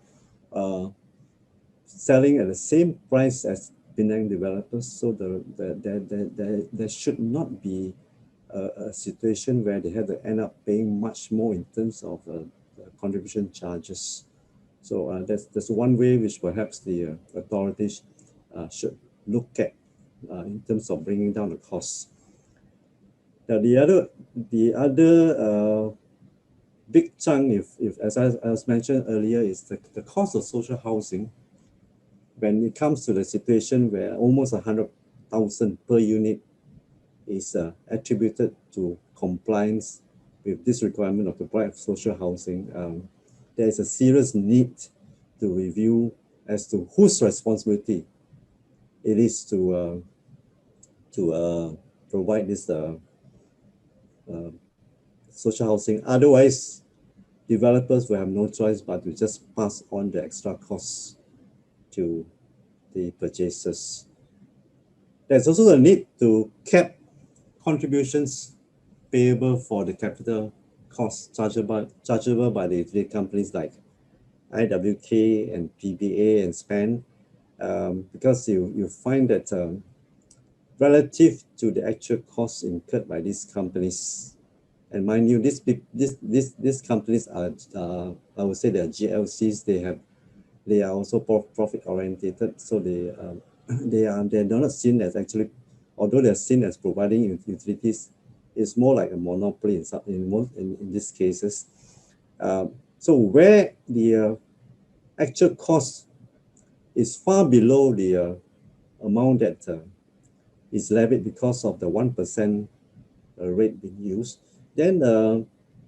selling at the same price as Penang developers. So there should not be a situation where they have to end up paying much more in terms of contribution charges. So that's one way which perhaps the authorities should look at in terms of bringing down the costs. Now the other big chunk, if as I mentioned earlier, is the cost of social housing. When it comes to the situation where almost 100,000 per unit is attributed to compliance with this requirement of the right of social housing, there is a serious need to review as to whose responsibility it is to provide this social housing. Otherwise, developers will have no choice but to just pass on the extra costs to the purchasers. There's also a need to cap contributions payable for the capital costs chargeable by the utility companies like IWK and PBA and SPEAD, because you find that relative to the actual costs incurred by these companies, and mind you, these companies are I would say they are GLCs. They are also profit oriented, so they're not seen as actually, although they're seen as providing utilities, it's more like a monopoly in these cases. So where the actual cost is far below the amount that is levied because of the 1% rate being used, then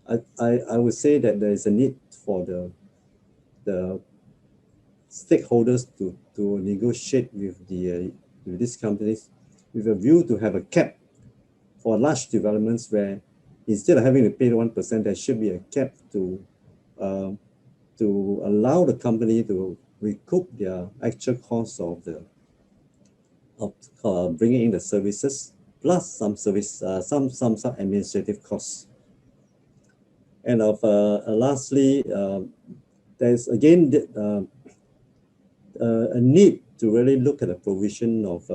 I would say that there is a need for the stakeholders to negotiate with these companies with a view to have a cap for large developments, where instead of having to pay 1%, there should be a cap to allow the company to recoup their actual costs of bringing in the services, plus some administrative costs. And lastly, there's again a need to really look at the provision of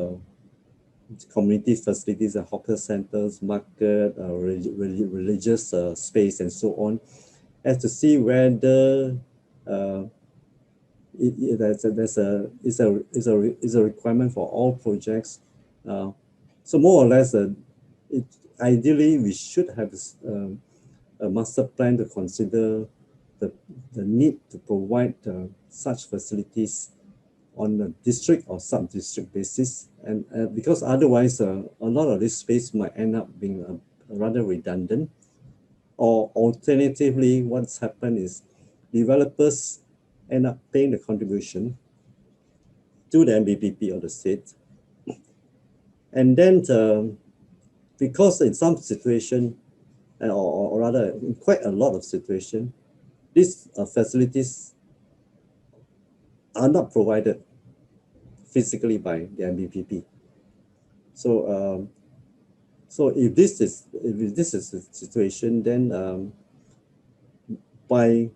community facilities, hawker centers, market, religious space, and so on, as to see whether is a requirement for all projects. So more or less, ideally we should have a master plan to consider the need to provide such facilities on a district or sub-district basis, and because otherwise a lot of this space might end up being rather redundant. Or alternatively, what's happened is developers end up paying the contribution to the MBPP or the state, and then because in some situation, or rather in quite a lot of situation, these facilities are not provided physically by the MBPP. So so if this is the situation, then by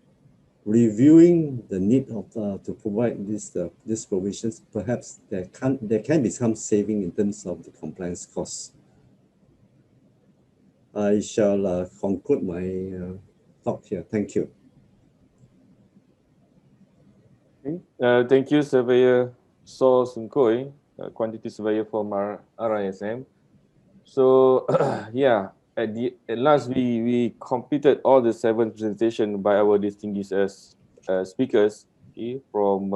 reviewing the need of to provide these provisions, perhaps there can be some saving in terms of the compliance costs. I shall conclude my talk here. Thank you. Okay. Thank you, Surveyor Saw Soon Kooi, Quantity Surveyor from RISM. So yeah, at last we completed all the 7 presentations by our distinguished speakers, okay, from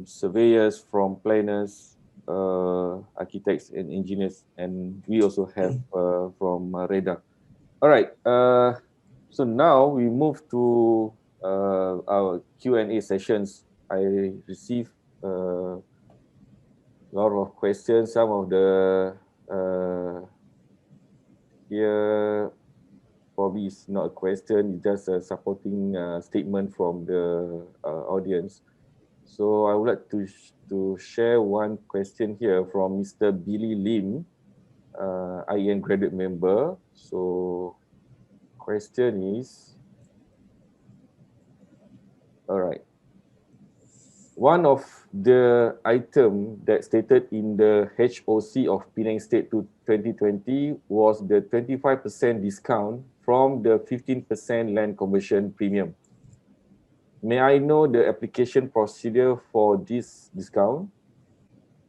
surveyors, from planners, architects and engineers, and we also have from REHDA. All right. So now we move to our Q&A sessions. I received a lot of questions. Some of the here probably is not a question, it's just a supporting statement from the audience. So I would like to share one question here from Mr. Billy Lim, IEN graduate member. So question is, all right. One of the item that stated in the HOC of Penang State to 2020 was the 25% discount from the 15% land conversion premium. May I know the application procedure for this discount?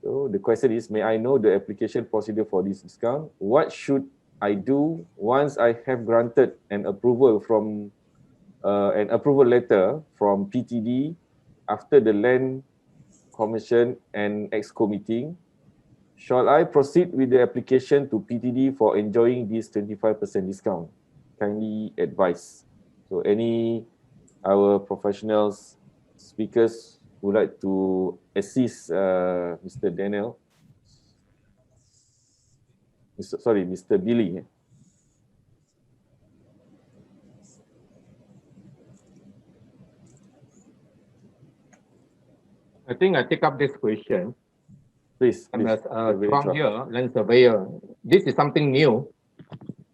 So the question is, may I know the application procedure for this discount? What should I do once I have granted an approval from an approval letter from PTD after the land commission and exco meeting? Shall I proceed with the application to PTD for enjoying this 25% discount? Kindly advise. So any our professionals speakers would like to assist Mr. Daniel. Mr. Billy. I think I take up this question. Please. I'm Chuang here, land surveyor. This is something new.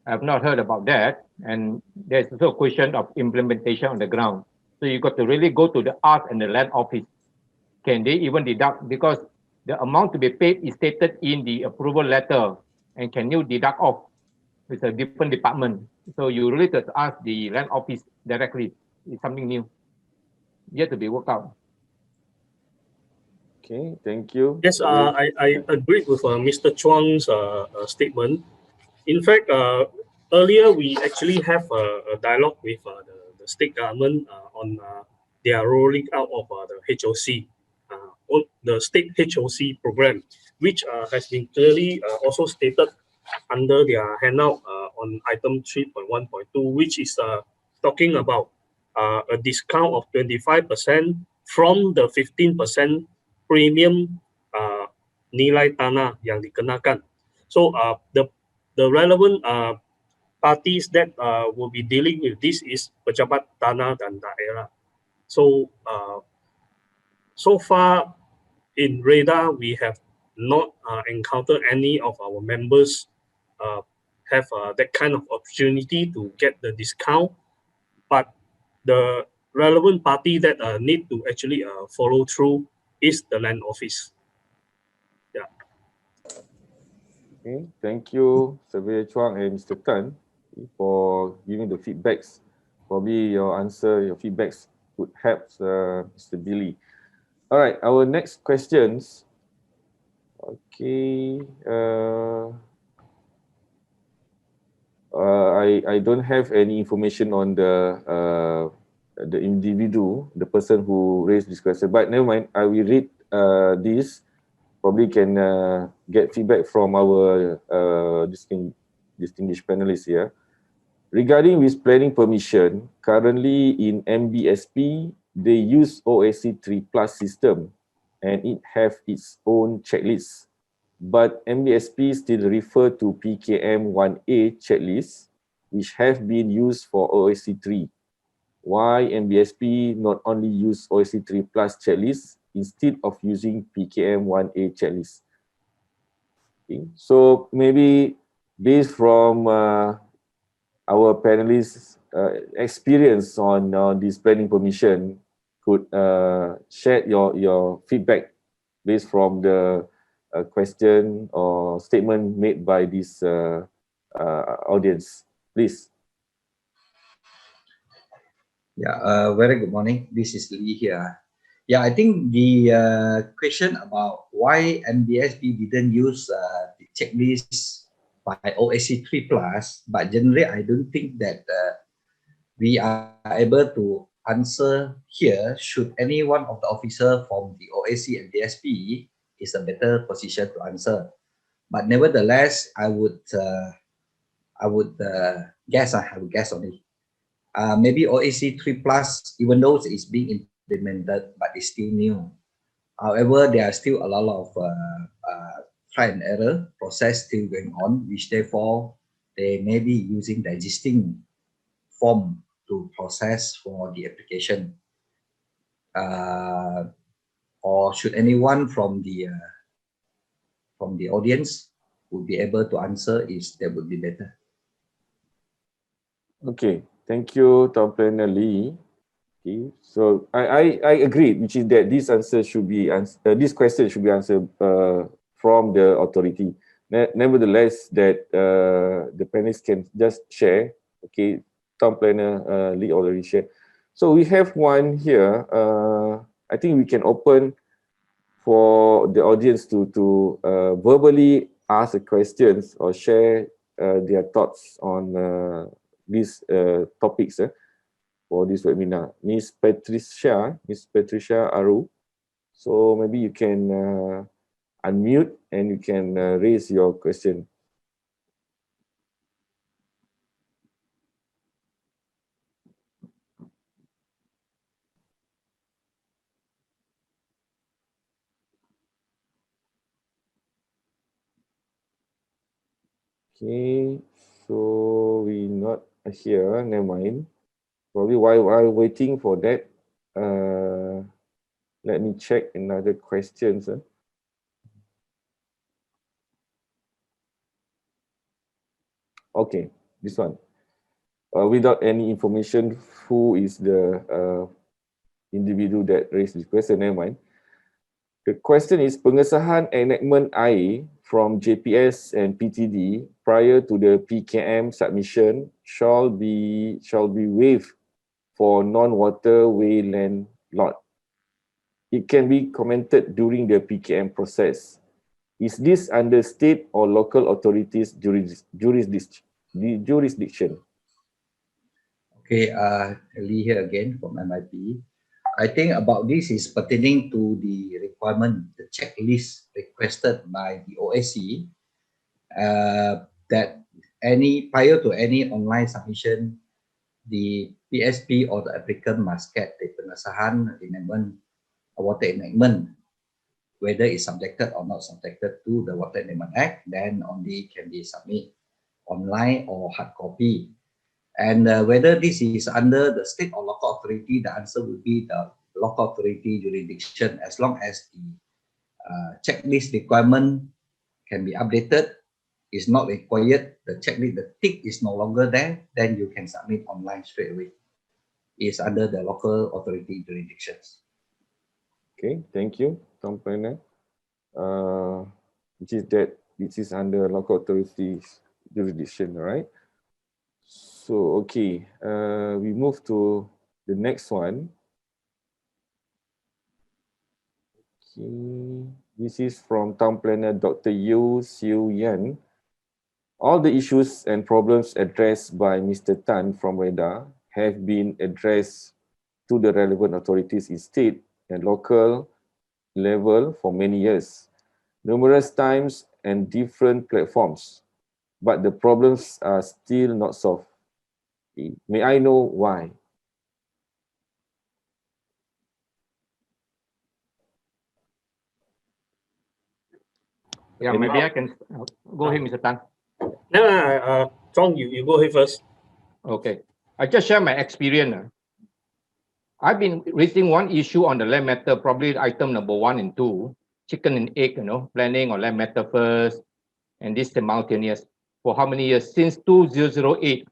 I've not heard about that. And there's also a question of implementation on the ground. So you got to really go to the art and the land office. Can they even deduct? Because the amount to be paid is stated in the approval letter. And can you deduct off with a different department? So you really have to ask the land office directly. It's something new. Yet to be worked out. Okay, thank you. Yes, I agree with Mr. Chuang's statement. In fact, earlier we actually have a dialogue with the state government on their rolling out of the HOC, the state HOC program, which has been clearly also stated under their handout on item 3.1.2, which is talking about a discount of 25% from the 15% premium nilai tanah yang dikenakan. So the relevant parties that will be dealing with this is pejabat tanah dan daerah. So so far in REHDA, we have not encountered any of our members have that kind of opportunity to get the discount, but the relevant party that need to actually follow through is the land office. Yeah. Okay, thank you, Surveyor Chuang and Mr. Tan, for giving the feedbacks. Probably your answer, your feedbacks would help Mr. Billy. All right, our next questions. Okay, I don't have any information on the individual, the person who raised this question, but never mind. I will read this. Probably can get feedback from our distinguished panelists here. Regarding with planning permission, currently in MBSP, they use OSC 3 Plus system and it have its own checklist. But MBSP still refer to PKM 1A checklist, which have been used for OSC 3. Why MBSP not only use OSC 3 Plus checklist instead of using PKM 1A checklist? Okay. So maybe based from our panelists' experience on this planning permission, could share your feedback based from the question or statement made by this audience, please. Yeah, very good morning. This is Lee here. Yeah, I think the question about why MBSP didn't use the checklist by OSC 3 Plus, but generally I don't think that we are able to answer here. Should any one of the officer from the OSC and DSP is a better position to answer. But nevertheless, I would guess. I would guess only. Maybe OSC 3 Plus, even though it's being implemented, but it's still new. However, there are still a lot of try and error process still going on, which therefore they may be using the existing form to process for the application. Or should anyone from the audience would be able to answer, is that would be better. Okay, thank you, Tom Planner Lee. Okay, so I agree, which is that this answer should be this question should be answered from the authority. Nevertheless, that the panelists can just share. Okay, Tom Planner Lee already shared. So we have one here. I think we can open for the audience to verbally ask the questions or share their thoughts on these topics for this webinar. Miss Patricia Aru. So maybe you can unmute and you can raise your question. Okay, so we not here, never mind. Probably while waiting for that, let me check another questions. Okay, this one. Without any information, who is the individual that raised this question, never mind. The question is, pengesahan enactment air from JPS and PTD prior to the PKM submission shall be waived for non-waterway land lot. It can be commented during the PKM process. Is this under state or local authorities jurisdiction? Okay, Lee here again from MIP. I think about this is pertaining to the requirement, the checklist requested by the OSC, that prior to any online submission, the PSP or the applicant must get the pengesahan enactment, water enactment, whether it's subjected or not subjected to the Water Enactment Act, then only can be submit online or hard copy. And whether this is under the state or local authority, the answer will be the local authority jurisdiction. As long as the checklist requirement can be updated, is not required, the checklist, the tick is no longer there, then you can submit online straight away. It's under the local authority jurisdictions. Okay, thank you, Tom Planner. Which is that This is under local authorities jurisdiction, right? So, okay, we move to the next one. Okay, this is from Town Planner Dr. Yu Siu Yan. All the issues and problems addressed by Mr. Tan from REHDA have been addressed to the relevant authorities in state and local level for many years, numerous times and different platforms, but the problems are still not solved. May I know why? Yeah, maybe I can go ahead, Mr. Tan. No, Chong, you go ahead first. Okay, I just share my experience. I've been raising one issue on the land matter, probably item number 1 and 2, chicken and egg, planning on land matter first, and this simultaneous. For how many years? Since 2008,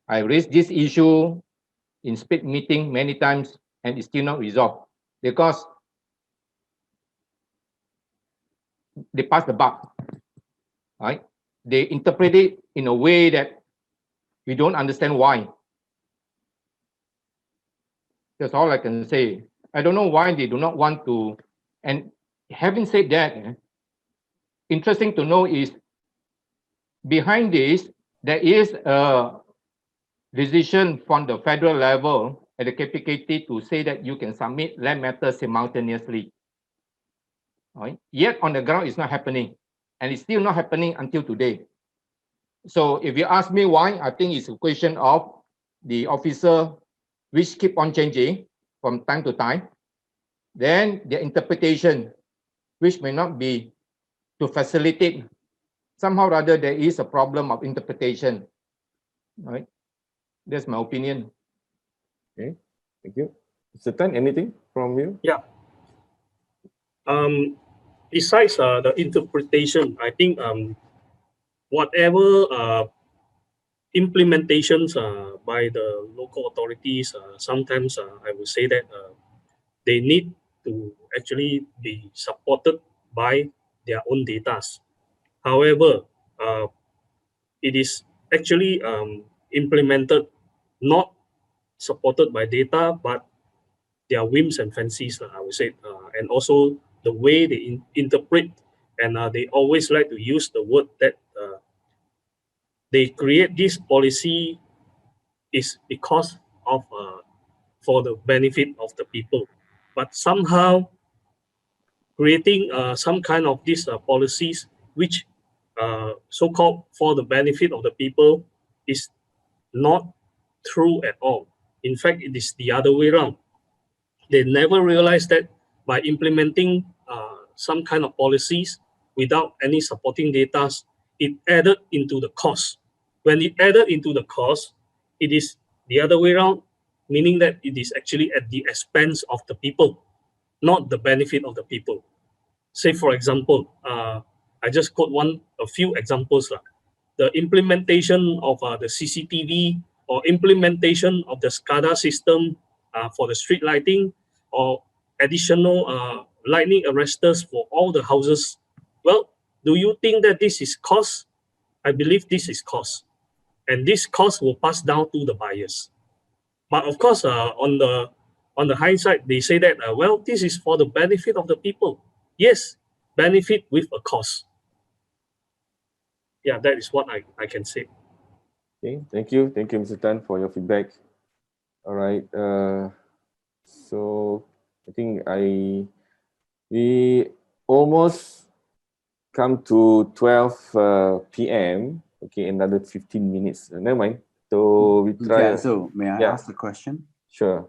I raised this issue in SPEAD meeting many times, and it's still not resolved because they passed the buck, right? They interpret it in a way that we don't understand why. That's all I can say. I don't know why they do not want to. And having said that, interesting to know is behind this, there is a decision from the federal level at the KPKT to say that you can submit land matters simultaneously. Right? Yet on the ground, it's not happening. And it's still not happening until today. So if you ask me why, I think it's a question of the officer which keep on changing from time to time. Then the interpretation, which may not be to facilitate. Somehow or other, there is a problem of interpretation. Right? That's my opinion. Okay, thank you. Mr. Tan, anything from you? Yeah. Besides the interpretation, I think whatever implementations by the local authorities, sometimes I would say that they need to actually be supported by their own data. However, it is actually implemented not supported by data, but their whims and fancies, I would say, and also the way they interpret, and they always like to use the word that they create this policy is because of for the benefit of the people, but somehow creating some kind of these policies which so-called for the benefit of the people is not true at all. In fact, it is the other way around. They never realized that by implementing some kind of policies without any supporting data, it added into the cost. When it added into the cost, it is the other way around, meaning that it is actually at the expense of the people, not the benefit of the people. Say, for example, I just quote a few examples. The implementation of the CCTV or implementation of the SCADA system for the street lighting or additional lightning arresters for all the houses. Well, do you think that this is cost? I believe this is cost. And this cost will pass down to the buyers. But of course, on the hindsight, they say that, well, this is for the benefit of the people. Yes, benefit with a cost. Yeah, that is what I can say. Okay, thank you, Mr. Tan, for your feedback. All right, so I think we almost come to 12 p.m. Okay, another 15 minutes. Never mind. So we try. Yeah, so may I ask the question? Sure.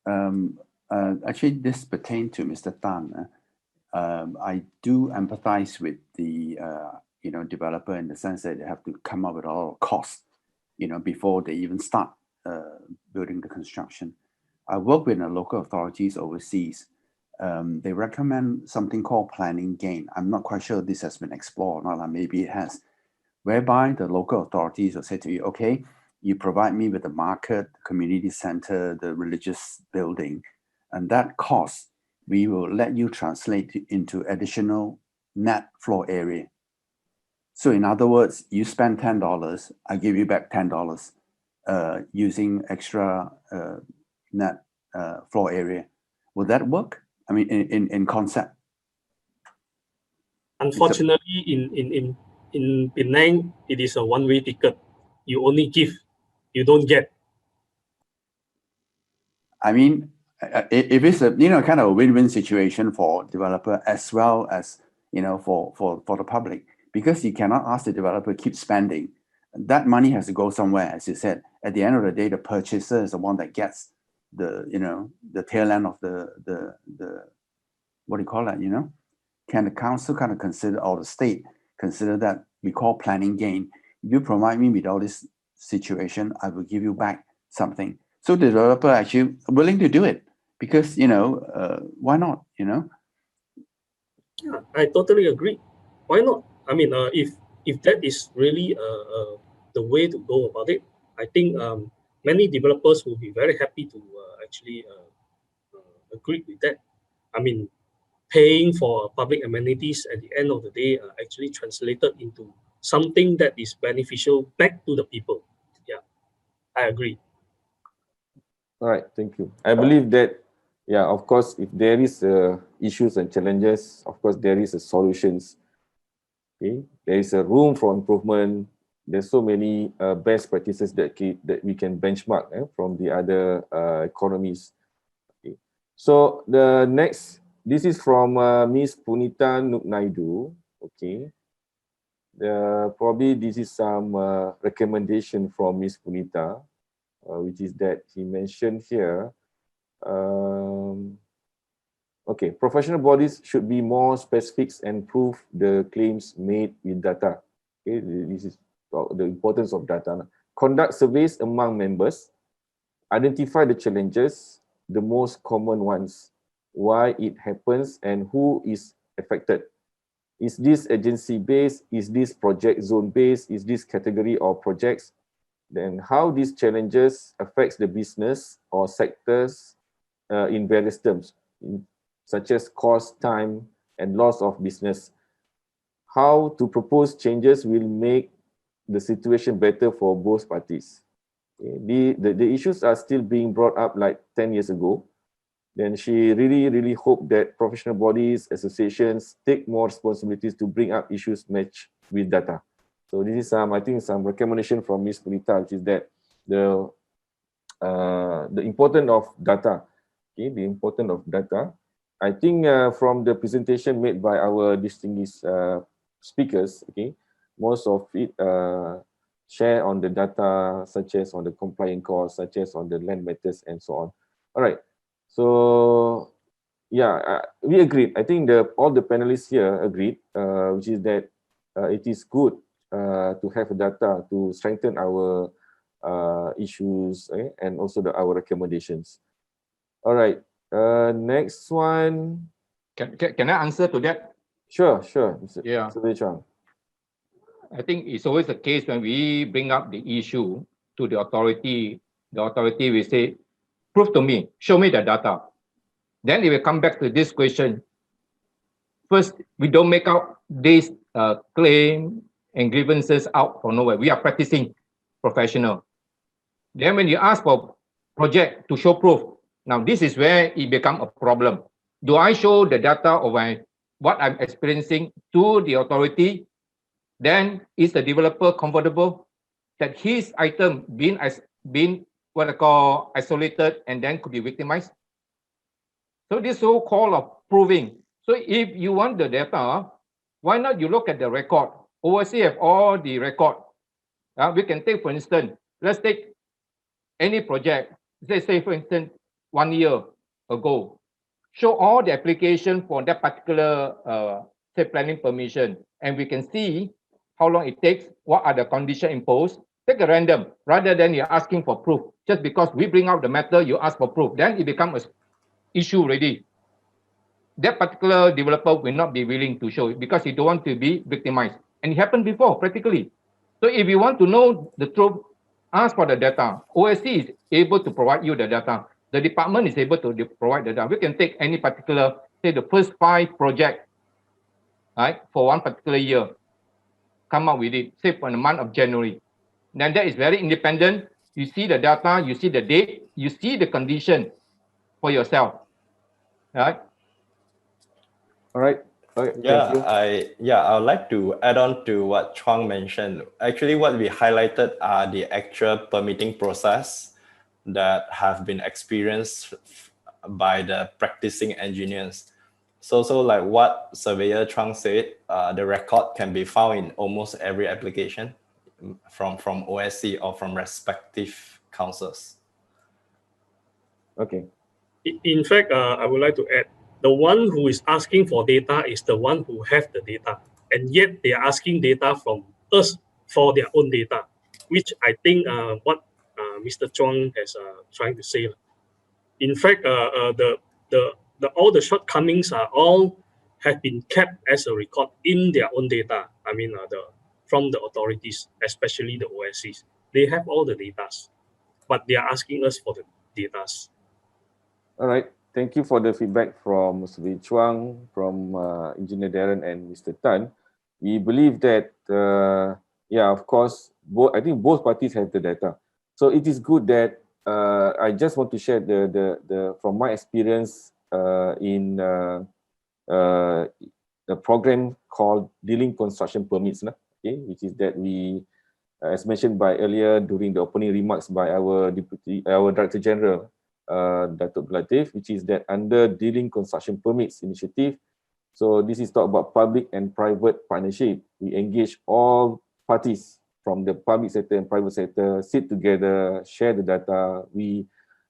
Actually, this pertains to Mr. Tan. I do empathize with the developer in the sense that they have to come up with a lot of costs, before they even start building the construction. I work with the local authorities overseas. They recommend something called planning gain. I'm not quite sure this has been explored or not, maybe it has, whereby the local authorities will say to you, okay, you provide me with the market, community center, the religious building, and that cost, we will let you translate into additional net floor area. So in other words, you spend $10, I give you back $10 using extra net floor area. Would that work? I mean, in concept. Unfortunately, in Penang, it is a one-way ticket. You only give, you don't get. I mean, if it's a kind of a win-win situation for developer as well as for the public, because you cannot ask the developer to keep spending. That money has to go somewhere, as you said. At the end of the day, the purchaser is the one that gets the tail end of the what do you call that? Can the council kind of consider, or the state consider, that we call planning gain? If you provide me with all this situation, I will give you back something. So the developer actually willing to do it because why not? Yeah, I totally agree. Why not? I mean, if that is really the way to go about it, I think many developers will be very happy to actually agree with that. I mean, paying for public amenities at the end of the day are actually translated into something that is beneficial back to the people. Yeah, I agree. All right, thank you. I believe that, yeah, of course, if there is issues and challenges, of course, there is a solutions. Okay, there is a room for improvement. There's so many best practices that we can benchmark from the other economies. Okay. So the next, this is from Miss Punita Nuknaidu. Okay. Probably this is some recommendation from Miss Punita, which is that he mentioned here. Okay, professional bodies should be more specific and prove the claims made with data. Okay, this is the importance of data. Conduct surveys among members, identify the challenges, the most common ones, why it happens and who is affected. Is this agency based? Is this project zone based? Is this category or projects? Then how these challenges affects the business or sectors in various terms, such as cost, time, and loss of business. How to propose changes will make the situation better for both parties. Okay. The issues are still being brought up like 10 years ago. Then she really hoped that professional bodies, associations take more responsibilities to bring up issues matched with data. So this is I think some recommendation from Ms. Punita, which is that the importance of data. Okay, the importance of data. I think from the presentation made by our distinguished speakers, okay, most of it share on the data, such as on the compliance costs, such as on the land matters, and so on. All right. So yeah, we agreed. I think all the panelists here agreed, which is that it is good to have data to strengthen our issues and also our recommendations. All right. Next one. Can I answer to that? Sure. Yeah. Mr. Chuang. I think it's always the case when we bring up the issue to the authority will say, prove to me, show me the data. Then it will come back to this question. First, we don't make out this claim and grievances out for nowhere. We are practicing professional. Then when you ask for project to show proof, now this is where it becomes a problem. Do I show the data of what I'm experiencing to the authority? Then is the developer comfortable that his item being what I call isolated and then could be victimized? So this whole call of proving. So if you want the data, why not you look at the record? Overseas have all the record. We can take, for instance, let's take any project. Let's say for instance, 1 year ago, show all the application for that particular say planning permission, and we can see how long it takes, what are the conditions imposed. Take a random, rather than you're asking for proof. Just because we bring out the matter, you ask for proof, then it becomes an issue already. That particular developer will not be willing to show it because he don't want to be victimized. And it happened before, practically. So if you want to know the truth, ask for the data. OSC is able to provide you the data. The department is able to provide the data. We can take any particular, say the first 5 projects, right, for one particular year. come up with it, say for the month of January. Then that is very independent. You see the data, you see the date, you see the condition for yourself, right? All right. Thank Yeah, you. I would like to add on to what Chuang mentioned. Actually, what we highlighted are the actual permitting process that have been experienced by the practicing engineers. So like what Surveyor Chuang said, the record can be found in almost every application from OSC or from respective councils. Okay. In fact, I would like to add, the one who is asking for data is the one who have the data, and yet they are asking data from us for their own data, which I think what Mr. Chuang has trying to say. In fact, all the shortcomings are all have been kept as a record in their own data. I mean, from the authorities, especially the OSCs, they have all the data, but they are asking us for the data. All right. Thank you for the feedback from Mr. Chuang, from Engineer Darren and Mr. Tan. We believe that, yeah, of course, I think both parties have the data. So it is good that I just want to share the from my experience in the program called Dealing Construction Permits, okay, which is that we, as mentioned by earlier during the opening remarks by our Director General, Datuk Latif, which is that under Dealing Construction Permits initiative. So this is talk about public and private partnership. We engage all parties from the public sector and private sector, sit together, share the data, we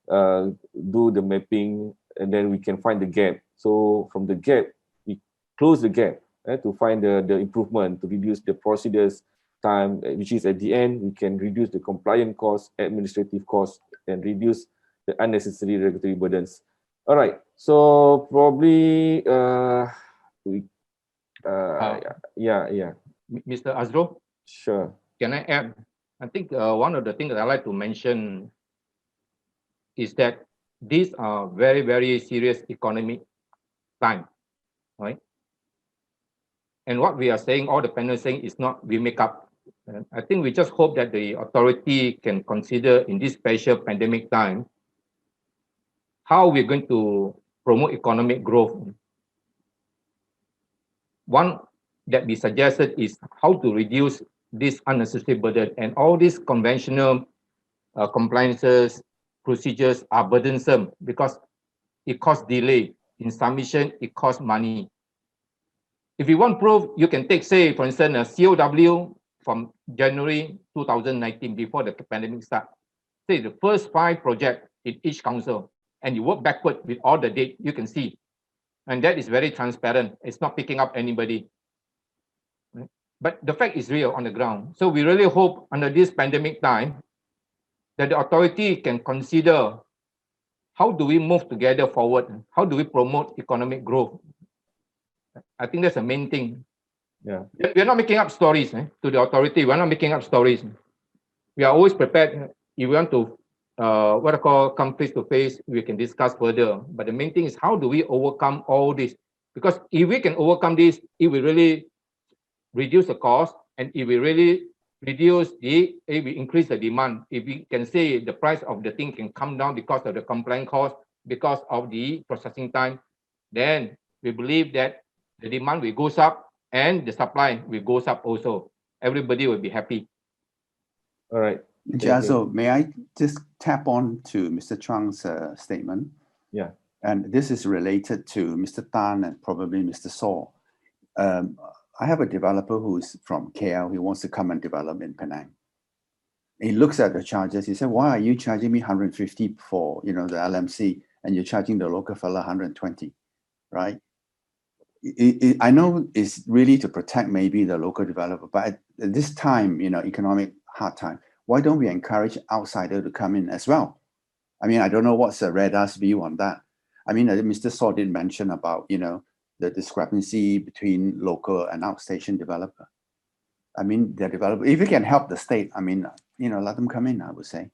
do the mapping, and then we can find the gap. So from the gap, we close the gap to find the improvement, to reduce the procedures time, which is at the end, we can reduce the compliance costs, administrative costs, and reduce the unnecessary regulatory burdens. All right, so probably yeah. Mr. Azrol? Sure. Can I add? I think one of the things that I like to mention is that these are very, very serious economic time, right? And what we are saying, all the panelists saying is not we make up. I think we just hope that the authority can consider in this special pandemic time how we're going to promote economic growth. One that we suggested is how to reduce this unnecessary burden, and all these conventional compliances, procedures are burdensome because it costs delay in submission, it costs money. If you want proof, you can take, say, for instance, a COW from January 2019 before the pandemic started. Say the first 5 projects in each council, and you work backward with all the date, you can see. And that is very transparent. It's not picking up anybody. But the fact is real on the ground. So we really hope under this pandemic time that the authority can consider how do we move together forward? How do we promote economic growth? I think that's the main thing. Yeah. We're not making up stories to the authority. We're not making up stories. We are always prepared. If we want to, what I call come face to face, we can discuss further. But the main thing is how do we overcome all this? Because if we can overcome this, it will really reduce the cost, and if we really reduce if we increase the demand, if we can say the price of the thing can come down because of the compliance cost, because of the processing time, then we believe that the demand will goes up and the supply will goes up also. Everybody will be happy. All right. So may I just tap on to Mr. Chuang's statement? Yeah. And this is related to Mr. Tan and probably Mr. Saw. I have a developer who's from KL. He wants to come and develop in Penang. He looks at the charges. He said, "Why are you charging me 150 for the LMC, and you're charging the local fella 120, right?" I know it's really to protect maybe the local developer, but at this time, economic hard time, why don't we encourage outsider to come in as well? I mean, I don't know what's the REHDA's view on that. I mean, Mr. Saw did mention about, the discrepancy between local and outstation developer. I mean, the developer, if you can help the state, I mean, let them come in, I would say.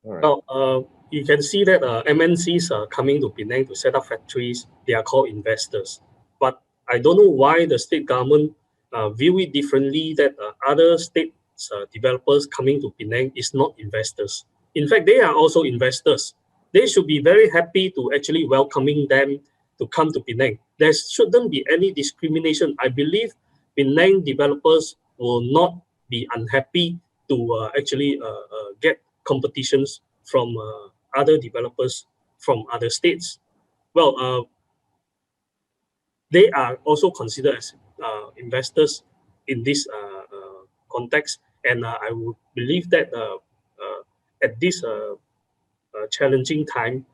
All right. Well, you can see that MNCs are coming to Penang to set up factories. They are called investors. But I don't know why the state government view it differently, that other states developers coming to Penang is not investors. In fact, they are also investors. They should be very happy to actually welcoming them to come to Penang. There shouldn't be any discrimination. I believe Penang developers will not be unhappy to actually get competitions from other developers from other states. Well, they are also considered as investors in this context, and I would believe that at this challenging time,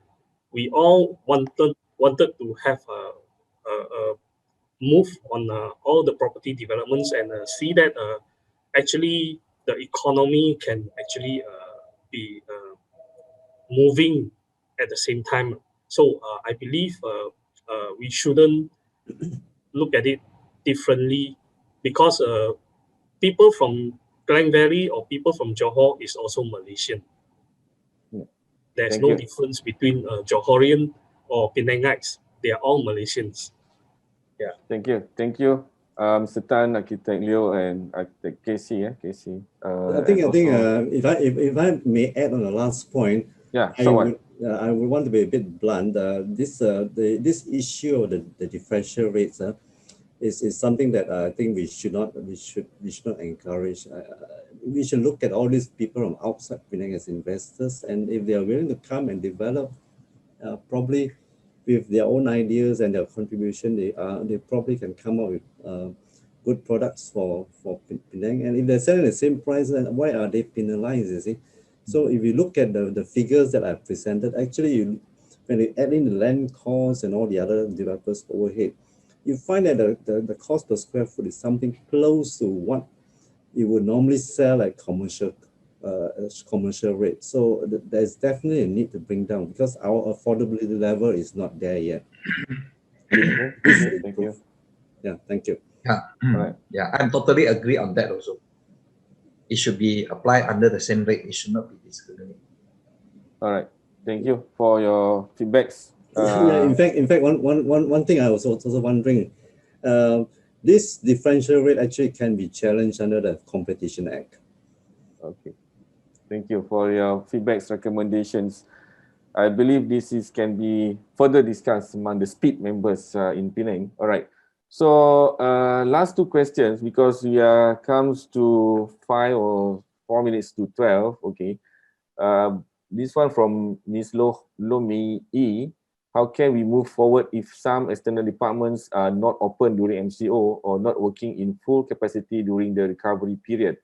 we all wanted to have a move on all the property developments and see that actually the economy can actually be moving at the same time. So I believe we shouldn't look at it differently, because people from Klang Valley or people from Johor is also Malaysian. There's Thank no you. difference between Johorian or Penangites. They are all Malaysians. Yeah. Thank you. Thank you. Mr. Tan, Architect Leow, and Architect Casey. Casey. I think if I may add on the last point, yeah, short one. I would want to be a bit blunt. This issue of the differential rates is something that I think we should not encourage. We should look at all these people from outside Penang as investors, and if they are willing to come and develop, probably with their own ideas and their contribution, they probably can come up with good products for Penang. And if they're selling the same price, then why are they penalized? You see, so if you look at the figures that I've presented, actually, when you add in the land costs and all the other developers' overhead, you find that the cost per square foot is something close to what you would normally sell at commercial rate. So there's definitely a need to bring down, because our affordability level is not there yet. Thank you. Yeah, thank you. Yeah, Right. yeah, I'm totally agree on that also. It should be applied under the same rate. It should not be discriminated. All right. Thank you for your feedbacks. Yeah, in fact, one thing I was also wondering, this differential rate actually can be challenged under the Competition Act. Okay. Thank you for your feedbacks, recommendations. I believe this can be further discussed among the SPEED members in Penang. All right. So last two questions, because we comes to 5 or 4 minutes to 12. Okay. This one from Ms. Lo Mei E. How can we move forward if some external departments are not open during MCO or not working in full capacity during the recovery period?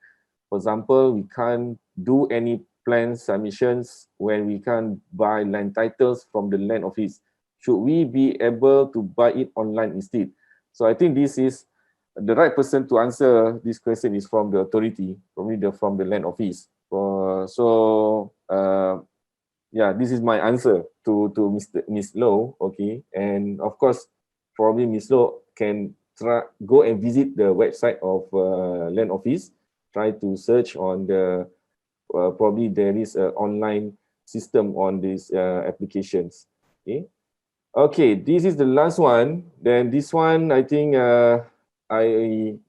For example, we can't do any plan submissions when we can't buy land titles from the land office. Should we be able to buy it online instead? So I think this is the right person to answer this question is from the authority, from the land office. Yeah, this is my answer to Ms. Low. Okay, and of course, probably Ms. Low can go and visit the website of land office. Try to search on the probably there is an online system on these applications. Okay, this is the last one. Then this one, I think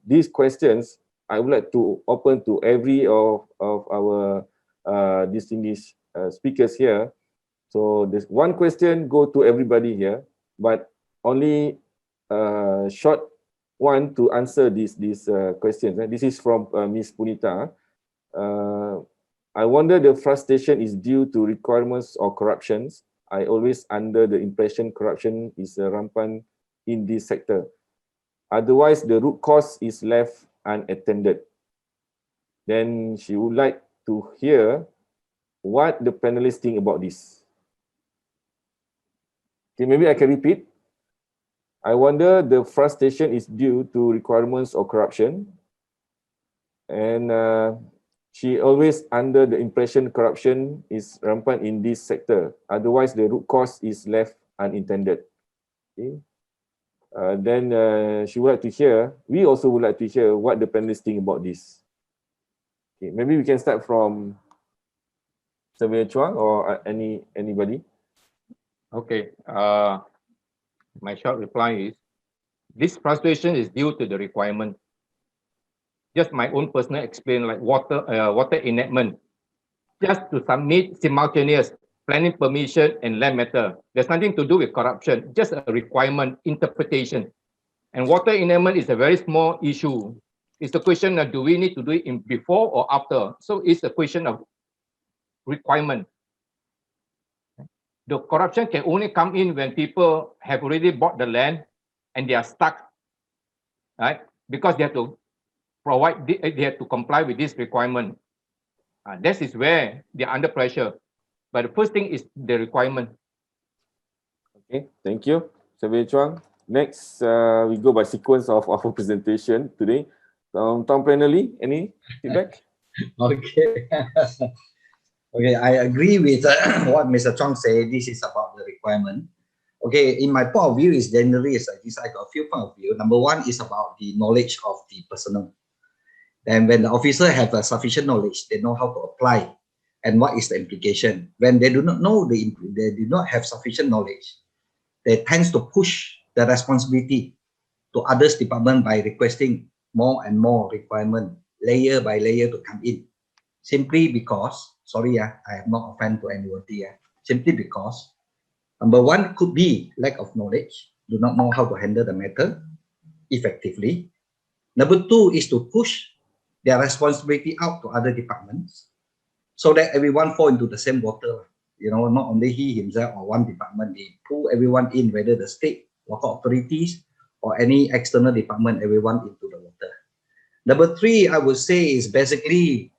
these questions I would like to open to every of our distinguished speakers here. So this one question go to everybody here, but only short one to answer these questions. This is from Ms. Punita. I wonder the frustration is due to requirements or corruptions. I always under the impression corruption is rampant in this sector. Otherwise, the root cause is left unattended. Then she would like to hear what the panelists think about this. Okay, maybe I can repeat. I wonder the frustration is due to requirements or corruption. And she always under the impression corruption is rampant in this sector. Otherwise, the root cause is left unintended. Okay. Then she would like to hear, we also would like to hear what the panelists think about this. Okay, maybe we can start from Surveyor Chuang or anybody. Okay. My short reply is, this frustration is due to the requirement. just my own personal experience, like water enactment, just to submit simultaneous planning permission and land matter. There's nothing to do with corruption, just a requirement interpretation. And water enactment is a very small issue. It's a question of do we need to do it in before or after? So it's a question of requirement. The corruption can only come in when people have already bought the land and they are stuck, right? Because they have to they have to comply with this requirement. This is where they're under pressure. But the first thing is the requirement. Okay, thank you, Surveyor Chuang. Next, we go by sequence of our presentation today. Tom Lee, any feedback? Okay. Okay, I agree with what Mr. Chuang said. This is about the requirement. Okay, in my point of view, is generally is like this. I got a few point of view. Number one is about the knowledge of the personnel. And when the officer have a sufficient knowledge, they know how to apply and what is the implication. When they do not know, they do not have sufficient knowledge, they tend to push the responsibility to others department by requesting more and more requirement, layer by layer to come in. Simply because, sorry, I have not offended to anybody. Simply because, number one could be lack of knowledge, do not know how to handle the matter effectively. Number two is to push their responsibility out to other departments so that everyone fall into the same water. You know, not only he himself or one department, they pull everyone in, whether the state, local authorities, or any external department, everyone into the water. Number three, I would say is basically,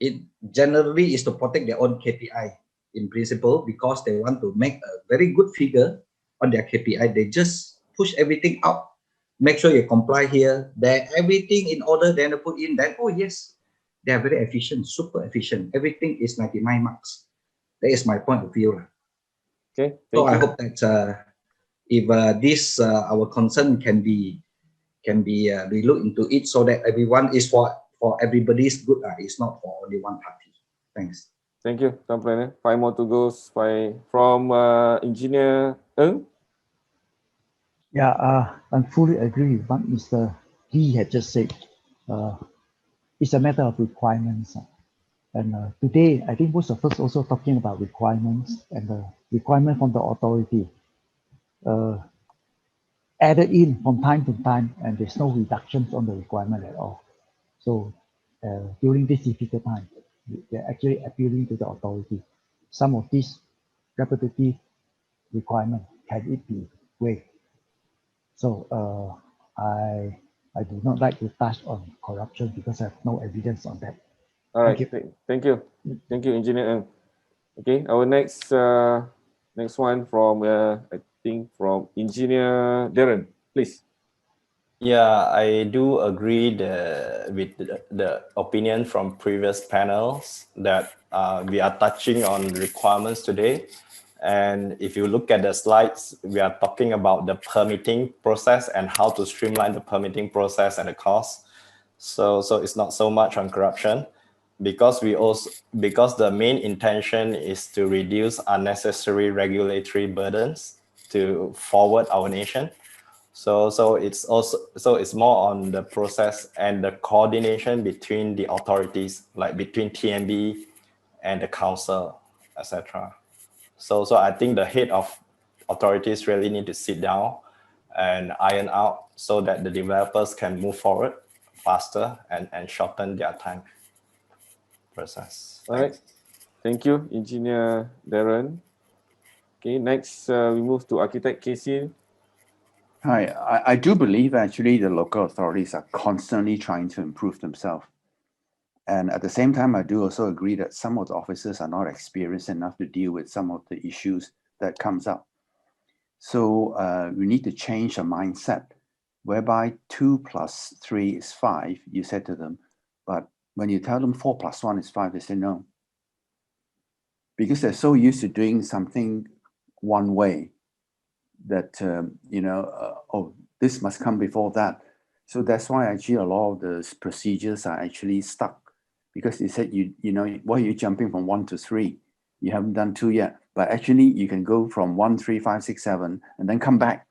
it generally is to protect their own KPI in principle, because they want to make a very good figure on their KPI. They just push everything out. Make sure you comply here, there, everything in order, then put in, then, oh yes, they are very efficient, super efficient. Everything is 99 marks. That is my point of view. Okay, so I hope that if this our concern can be we look into it, so that everyone is for everybody's good. It's not for only one party. Thanks. Thank you, Tom Planner. 5 more to go. From Engineer Ng. Yeah, I fully agree with what Mr. Lee had just said. It's a matter of requirements. And today, I think most of us also talking about requirements and the requirement from the authority added in from time to time, and there's no reductions on the requirement at all. So during this difficult time, they're actually appealing to the authority. Some of these repetitive requirements, can it be waived? So I do not like to touch on corruption because I have no evidence on that. All right, Thank you. thank you, Engineer Ng. Okay, our next one from I think from Engineer Darren, please. Yeah, I do agree with the opinion from previous panels that we are touching on requirements today. And if you look at the slides, we are talking about the permitting process and how to streamline the permitting process and the cost. So it's not so much on corruption, because the main intention is to reduce unnecessary regulatory burdens to forward our nation. So it's more on the process and the coordination between the authorities, like between TNB and the council, etc. So I think the head of authorities really need to sit down and iron out so that the developers can move forward faster and shorten their time process. All right. Thank you, Engineer Darren. Okay, next we move to Architect Casey. Hi, I do believe actually the local authorities are constantly trying to improve themselves. And at the same time, I do also agree that some of the officers are not experienced enough to deal with some of the issues that comes up. So we need to change a mindset whereby 2 + 3 is 5, you said to them, but when you tell them 4 + 1 is 5, they say no. Because they're so used to doing something one way that, oh, this must come before that. So that's why actually a lot of the procedures are actually stuck, because they said, why are you jumping from 1 to 3? You haven't done 2 yet. But actually you can go from 1, 3, 5, 6, 7, and then come back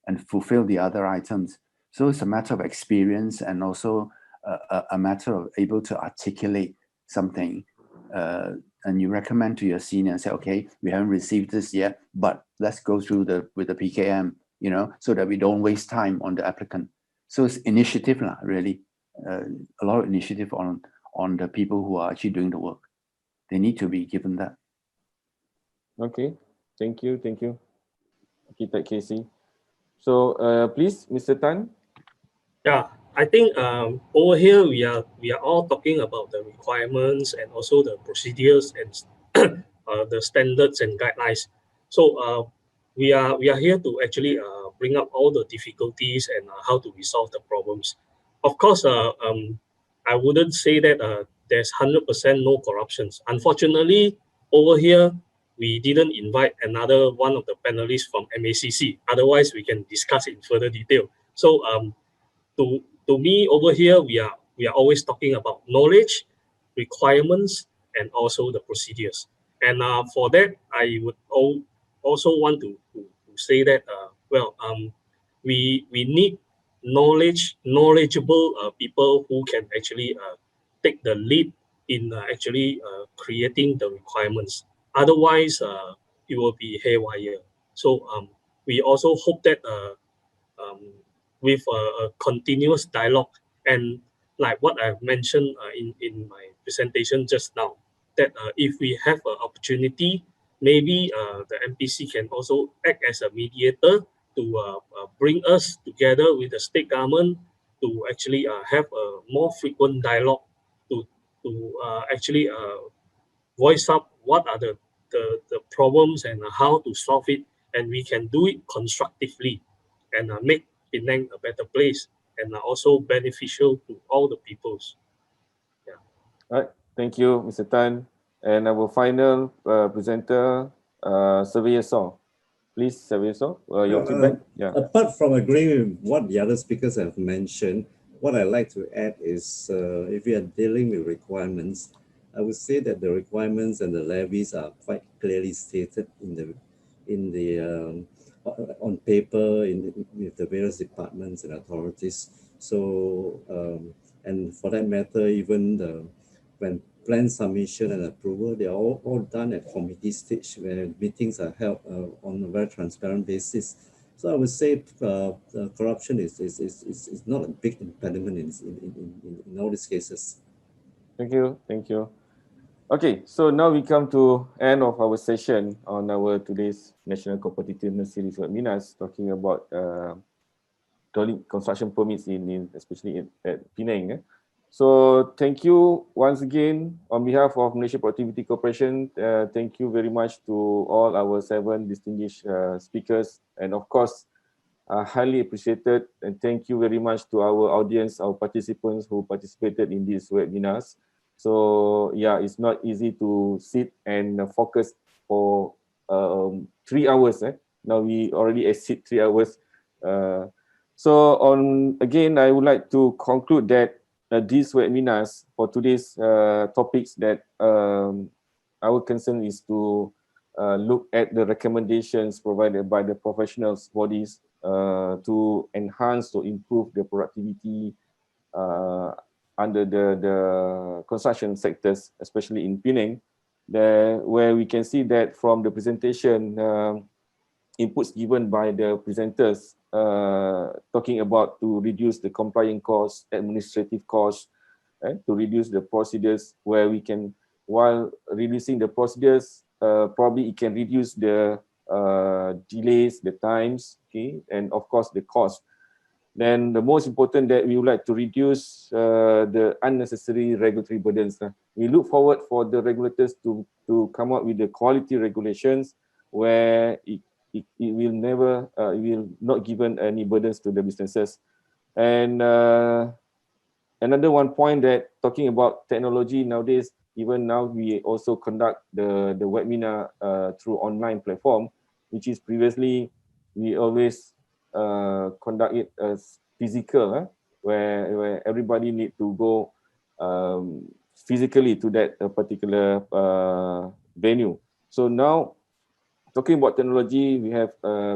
and fulfill the other items. So it's a matter of experience and also a matter of able to articulate something, and you recommend to your senior and say, okay, we haven't received this yet, but let's go through with the PKM, you know, so that we don't waste time on the applicant. So it's initiative, really, a lot of initiative on the people who are actually doing the work. They need to be given that. Okay, thank you. Architect Casey. So please, Mr. Tan. Yeah, I think over here we are all talking about the requirements and also the procedures and the standards and guidelines. So we are here to actually bring up all the difficulties and how to resolve the problems. Of course, I wouldn't say that there's 100% no corruptions. Unfortunately, over here we didn't invite another one of the panelists from MACC. Otherwise, we can discuss it in further detail. So to me over here, we are always talking about knowledge, requirements, and also the procedures. And for that, I would also want to say that we need knowledgeable people who can actually take the lead in actually creating the requirements. Otherwise, it will be haywire. So we also hope that um, with a continuous dialogue and like what I've mentioned in my presentation just now, that if we have an opportunity, maybe the MPC can also act as a mediator to bring us together with the state government to actually have a more frequent dialogue to actually voice up what are the problems and how to solve it, and we can do it constructively and make Penang a better place and also beneficial to all the peoples. Yeah. All right, thank you, Mr. Tan. And our final presenter, Surveyor Saw. Please, Surveyor Saw, your feedback. Yeah. Apart from agreeing with what the other speakers have mentioned, what I like to add is if we are dealing with requirements, I would say that the requirements and the levies are quite clearly stated on paper with the various departments and authorities. So and for that matter, even when plan submission and approval, they are all done at committee stage where meetings are held on a very transparent basis. So I would say corruption is not a big impediment in all these cases. Thank you. Okay, so now we come to end of our session on our today's National Competitiveness Series webinars, talking about construction permits especially at Penang. So thank you once again on behalf of Malaysia Productivity Corporation. Thank you very much to all our 7 distinguished speakers, and of course, highly appreciated, and thank you very much to our audience, our participants who participated in these webinars. So yeah, it's not easy to sit and focus for 3 hours. Now we already exceed 3 hours. So again, I would like to conclude that these webinars for today's topics that our concern is to look at the recommendations provided by the professionals bodies to enhance or improve the productivity under the construction sectors, especially in Penang, where we can see that from the presentation inputs given by the presenters talking about to reduce the compliance costs, administrative costs, to reduce the procedures, where we can, while reducing the procedures, probably it can reduce the delays, the times, okay, and of course the cost. Then the most important that we would like to reduce the unnecessary regulatory burdens. We look forward for the regulators to come up with the quality regulations where it will never, it will not given any burdens to the businesses. And another one point that talking about technology nowadays, even now we also conduct the webinar through online platform, which is previously we always conduct it as physical, where everybody need to go physically to that particular venue. So now, talking about technology, we have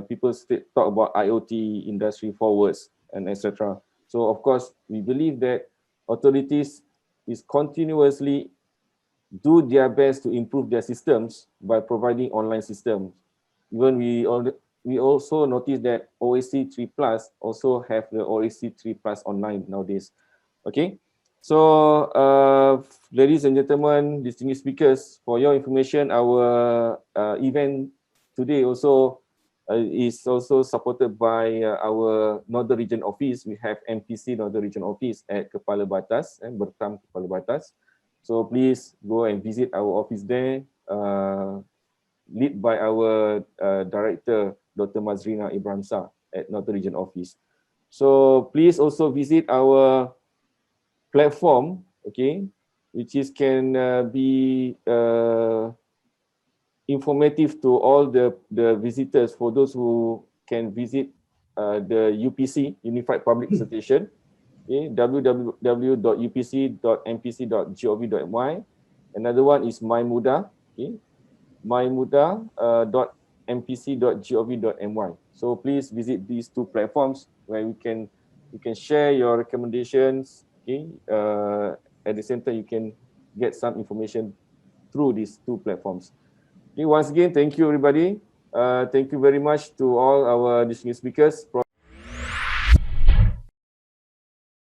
people talk about IoT, industry forwards, and etc. So of course, we believe that authorities is continuously do their best to improve their systems by providing online systems. Even we also noticed that OAC 3 Plus also have the OAC 3 Plus online nowadays. Okay, so ladies and gentlemen, distinguished speakers, for your information, our event today also is also supported by our Northern Region Office. We have MPC Northern Region Office at Kepala Batas and Bertam Kepala Batas. So please go and visit our office there, led by our Director, Dr. Mazrina Ibramsa at Northern Region Office. So please also visit our platform, okay, which is can be informative to all the visitors, for those who can visit the UPC, Unified Public Citation, okay, www.upc.mpc.gov.my. Another one is MyMuda, okay, mymuda.mpc.gov.my. So please visit these two platforms where you can share your recommendations, okay. At the same time, you can get some information through these two platforms. Okay, once again, thank you everybody. Thank you very much to all our distinguished speakers.